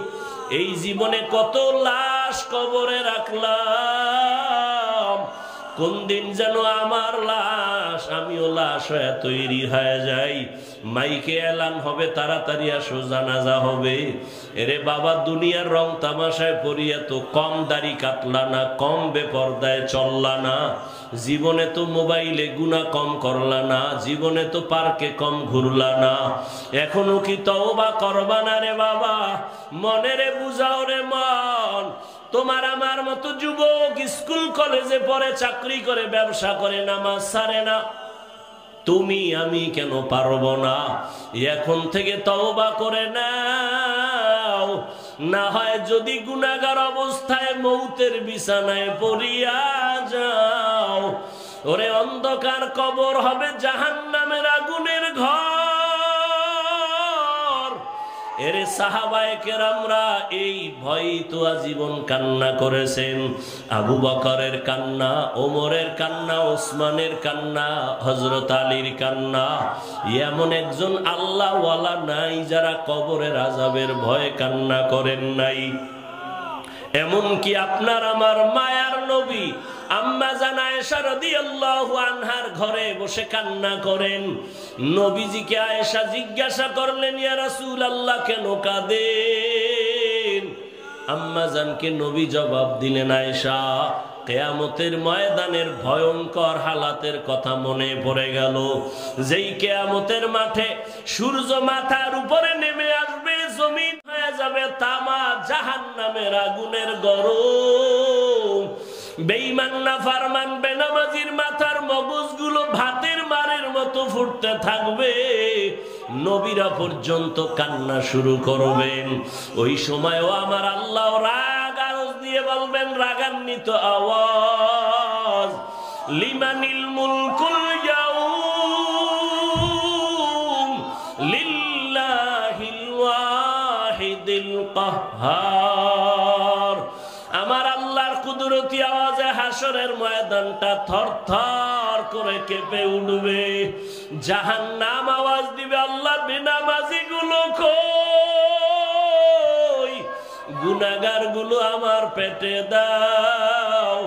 এই জীবনে কত লাশ কবরে রাখলাম, কোন দিন যেন আমার লাশ আমিও লাশ হয়ে তৈরি হয়ে যাই। মাইকে এলান হবে তাড়াতাড়ি আসো জানাজা হবে। এরে বাবা দুনিয়ার রং তামাশায় পড়িয়া তো কম দাড়ি কাটলা না, কম বেপরদায় চললা না, জীবনে তো মোবাইলে গুনাহ কম করলা না, জীবনে তো পার্কে কম ঘুরলা না, এখনো কি তওবা করবা না রে বাবা? মনেরে বুঝাও রে মন, তোমার আমার মতো যুবক স্কুল কলেজে পড়ে, চাকরি করে, ব্যবসা করে, নামাজ ছাড়ে না, তুমি আমি কেন পারবো না? এখন থেকে তওবা করে নাও, না হয় যদি গুনাহগার অবস্থায় মৌতের বিছানায় পড়িয়া যাও, ওরে অন্ধকার কবর হবে জাহান্নামের আগুনের ঘর। এরে সাহাবায়ে কেরামরা এই ভয় তো আজীবন কান্না করেছেন। আবু বকরের কান্না, ওমরের কান্না, ওসমানের কান্না, হযরত আলীর কান্না। এমন একজন আল্লাহওয়ালা নাই যারা কবরের আযাবের ভয়ে কান্না করেন নাই। এমন কি আপনার আমার মায়ার নবী আম্মা জান আয়েশা রাদিয়াল্লাহু আনহার ঘরে বসে কান্না করেন। নবীজিকে আয়েশা জিজ্ঞাসা করলেন, ইয়া রাসূলুল্লাহ কেন কাঁদেন? আম্মা জানকে নবী জবাব দিলেন, আয়েশা কিয়ামতের ময়দানের ভয়ঙ্কর হালাতের কথা মনে পড়ে গেল। যেই কিয়ামতের মাঠে সূর্য মাথার উপরে নেমে আসবে, জমিন হয়ে যাবে তামা জাহান্নামের আগুনের গরম। বেঈমান নাফরমান বেনামাজির মাথার মগজগুলো ভাতের মারের মতো ফুটতে থাকবে, নবীরা পর্যন্ত কান্না শুরু করবেন। ওই সময়ও আমার আল্লাহ রাগ আরজ দিয়ে বলবেন, রাগান্বিত আওয়াজ, লিমানিল মুলকুল ইয়াউম লিল্লাহিল ওয়াহিদিল কাহ্হার। আমার আল্লাহর কুদরতি আওয়াজে হাসরের ময়দানটা থরথর করে কেঁপে উঠবে। জাহান্নাম আওয়াজ দিবে, আল্লাহ বেনামাজি গুলো কই, গুনাহগার গুলো আমার পেটে দাও।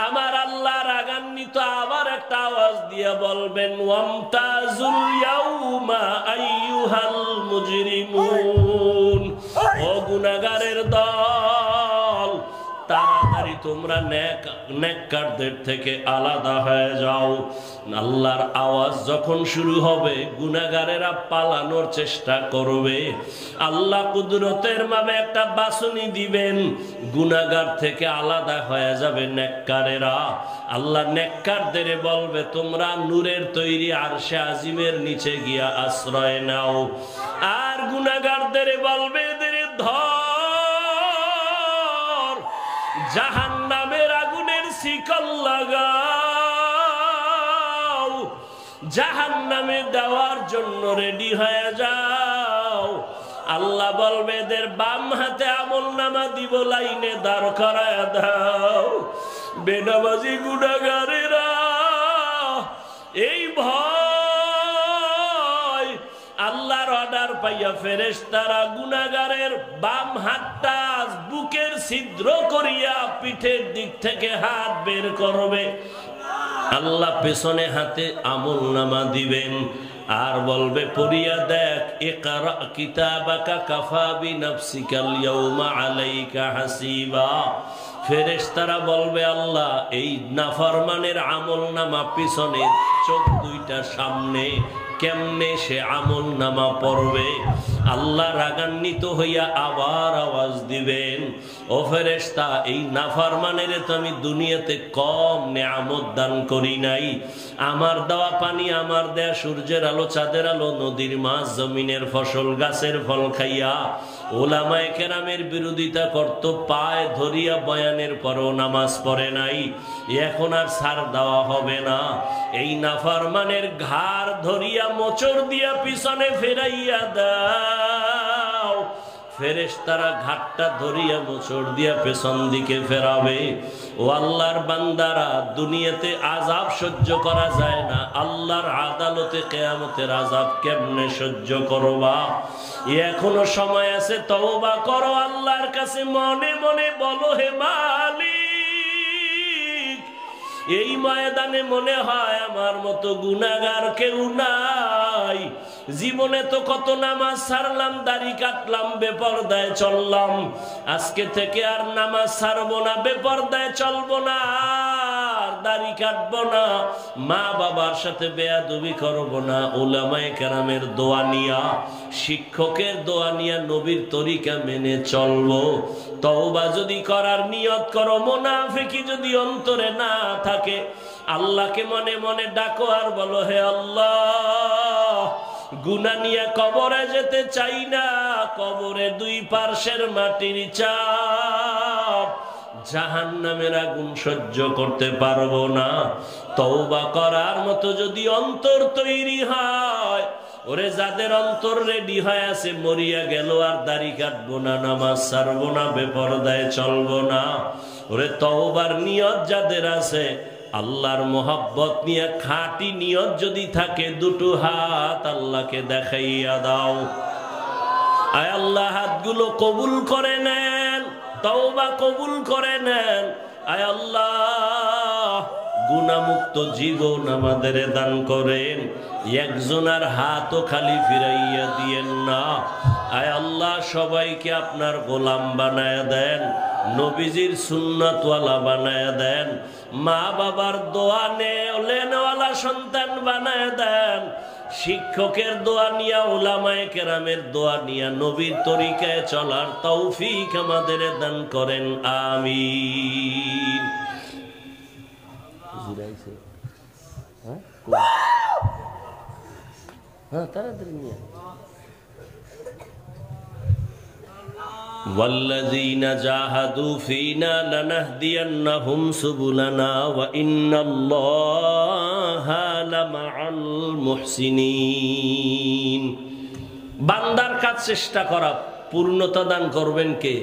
আমার আল্লাহ রাগান্বিত আবার একটা আওয়াজ দিয়ে বলবেন, ওয়ামতাজুল ইয়াউমা আইয়ুহাল মুজরিমুন। ও গুনাহগারের দল, তাড়াতাড়ি তোমরা নেককারদের থেকে আলাদা হয়ে যাও। আল্লাহর আওয়াজ যখন শুরু হবে, গুনাহগারেরা পালানোর চেষ্টা করবে। আল্লাহ কুদরতের ভাবে একটা বাছনি দিবেন, গুনাহগার থেকে আলাদা হয়ে যাবে নেককারেরা। আল্লাহ নেককারদের বলবে, তোমরা নূরের তৈরি আরশে আজিমের নিচে গিয়া আশ্রয় নাও। আর গুনাহগারদের বলবে, এদের ধর, জাহান্নামের আগুনের শিকল লাগাও, জাহান্নামে দেওয়ার জন্য রেডি হয়ে যাও। আল্লাহ বলবে, এদের বাম হাতে আমলনামা দিব, লাইনে দাঁড় করায় দাও। বেনামাজি গুনাহগারেরা এই ভয় আল্লাহর অর্ডার পাইয়া ফেরেশতারা গুনাহগারের বাম হাতটা বুকের ছিদ্র করিয়া পিঠের দিক থেকে হাত বের করবে। আল্লাহ পেছনে হাতে আমলনামা দিবেন আর বলবে, পড়িয়া দেখ, ইকরা কিতাবাকা কাফা বিনাফসিকাল ইয়াউমা আলাইকা হাসিবা। ফেরেশতারা বলবে, আল্লাহ এই নাফরমানের আমলনামা পিছনে, চোখ দুইটা সামনে, কেমনে সে আমলনামা পড়বে? আল্লাহ রাগান্বিত হইয়া আবার আওয়াজ দিবেন, ও ফেরেশতা, এই নাফরমানের তো আমি দুনিয়াতে কম নেয়ামত দান করি নাই। আমার দেওয়া পানি, আমার দেয়া সূর্যের আলো, চাঁদের আলো, নদীর মাছ, জমিনের ফসল, গাছের ফল খাইয়া ওলামায়ে কেরামের বিরোধিতা করত, পায় ধরিয়া বয়ানের পরও নামাজ পড়ে নাই। এখন আর ছাড় দেওয়া হবে না। এই নাফরমানের ঘাড় ধরিয়া মোচড় দিয়া পিছনে ফেরাইয়া দাও। ফেরেশতারা ঘাটটা ধরিয়া মোচড় দিয়া পেছন দিকে ফেরাবে। ও আল্লাহর বান্দারা, দুনিয়াতে আযাব সহ্য করা যায় না, আল্লাহর আদালতে কিয়ামতের আযাব কেমনে সহ্য করবা? এখনো সময় আছে, তওবা করো, আল্লাহর কাছে মনে মনে বলো, হে মালিক, এই ময়দানে মনে হয় আমার মতো গুনাহগার কেউ নাই। জীবনে তো কত নামাজ ছাড়লাম, দাড়ি কাটলাম, বেপরদায় চললাম। আজকে থেকে আর নামাজ ছাড়বো না, বেপরদায় চলবো না, আর দাড়ি কাটবো না, মা বাবার সাথে বেয়াদবি করবো না। উলামায়ে কেরামের দোয়া নিয়া, শিক্ষকের দোয়া নিয়া নবীর তরিকা মেনে চলবো। তওবা যদি করার নিয়ত করো, মুনাফিকি যদি অন্তরে না থাকে, আল্লাহকে মনে মনে ডাকো আর বলো, হে আল্লাহ, গুনাহ নিয়ে কবরে যেতে চাই না, কবরে দুই পার্শ্বের মাটির চাপ, জাহান্নামের আগুন সহ্য করতে পারবো না। তওবা করার মতো যদি অন্তর তৈরি হয়, ওরে যাদের অন্তর রেডি হয়ে আছে মরিয়া গেল আর দাড়ি কাটবো না, নামাজ ছাড়বো না, বেপরদায় চলবো না, ওরে তওবার নিয়ত যাদের আছে, আল্লাহর মোহাব্বত নিয়ে খাঁটি নিয়ত যদি থাকে, দুটো হাত আল্লাহকে দেখাইয়া দাও। আয় আল্লাহ হাতগুলো কবুল করে নেন, তওবা কবুল করে নেন। আয় আল্লাহ গুনাহমুক্ত জীবন আমাদের দান করেন, একজনের হাতও খালি ফিরাইয়া দিয়েন না। আয় আল্লাহ সবাইকে আপনার গোলাম বানায়া দেন, নবীজির সুন্নাতওয়ালা বানায়া দেন, মা বাবার দোয়া নেওয়ালা সন্তান বানায়া দেন, শিক্ষকের দোয়া নিয়া, উলামায়ে কেরামের দোয়া নিয়া নবীর তরিকায় চলার তৌফিক আমাদের দান করেন, আমিন। والذين جاهدوا فينا لنهدينهم سبلنا وإن الله لمع المحسنين। বান্দার কাজ চেষ্টা করা, পূর্ণতা দান করবেন কে?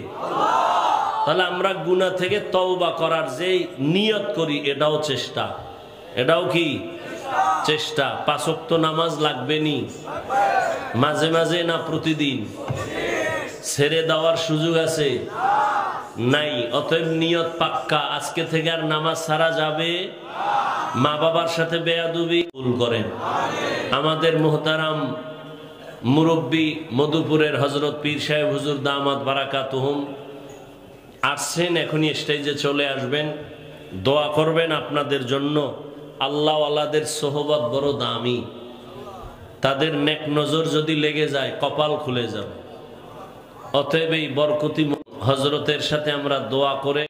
তাহলে আমরা গুনাহ থেকে তওবা করার যে নিয়ত করি, এটাও চেষ্টা, এটাও কি চেষ্টা। 5 ওয়াক্ত নামাজ লাগবে নি, মাঝে মাঝে না প্রতিদিন? ছেড়ে দেওয়ার সুযোগ আছে নাই? অতএব নিয়ত পাক্কা, আজকে থেকে আর নামাজ ছাড়া যাবে। মা বাবার সাথে বেয়াদবি ভুল করেন। আমাদের মুহতারাম মুরব্বী মধুপুরের হযরত পীর সাহেব হুজুর দামাত বারাকাতুহুম আসছেন, এখনই স্টেজে চলে আসবেন। দোয়া করবেন আপনাদের জন্য। আল্লাহ ওয়ালাদের সোহবত বড় দামি, তাদের নেক নজর যদি লেগে যায় কপাল খুলে যাবে। অতএব এই বরকতি হযরতের সাথে আমরা দোয়া করে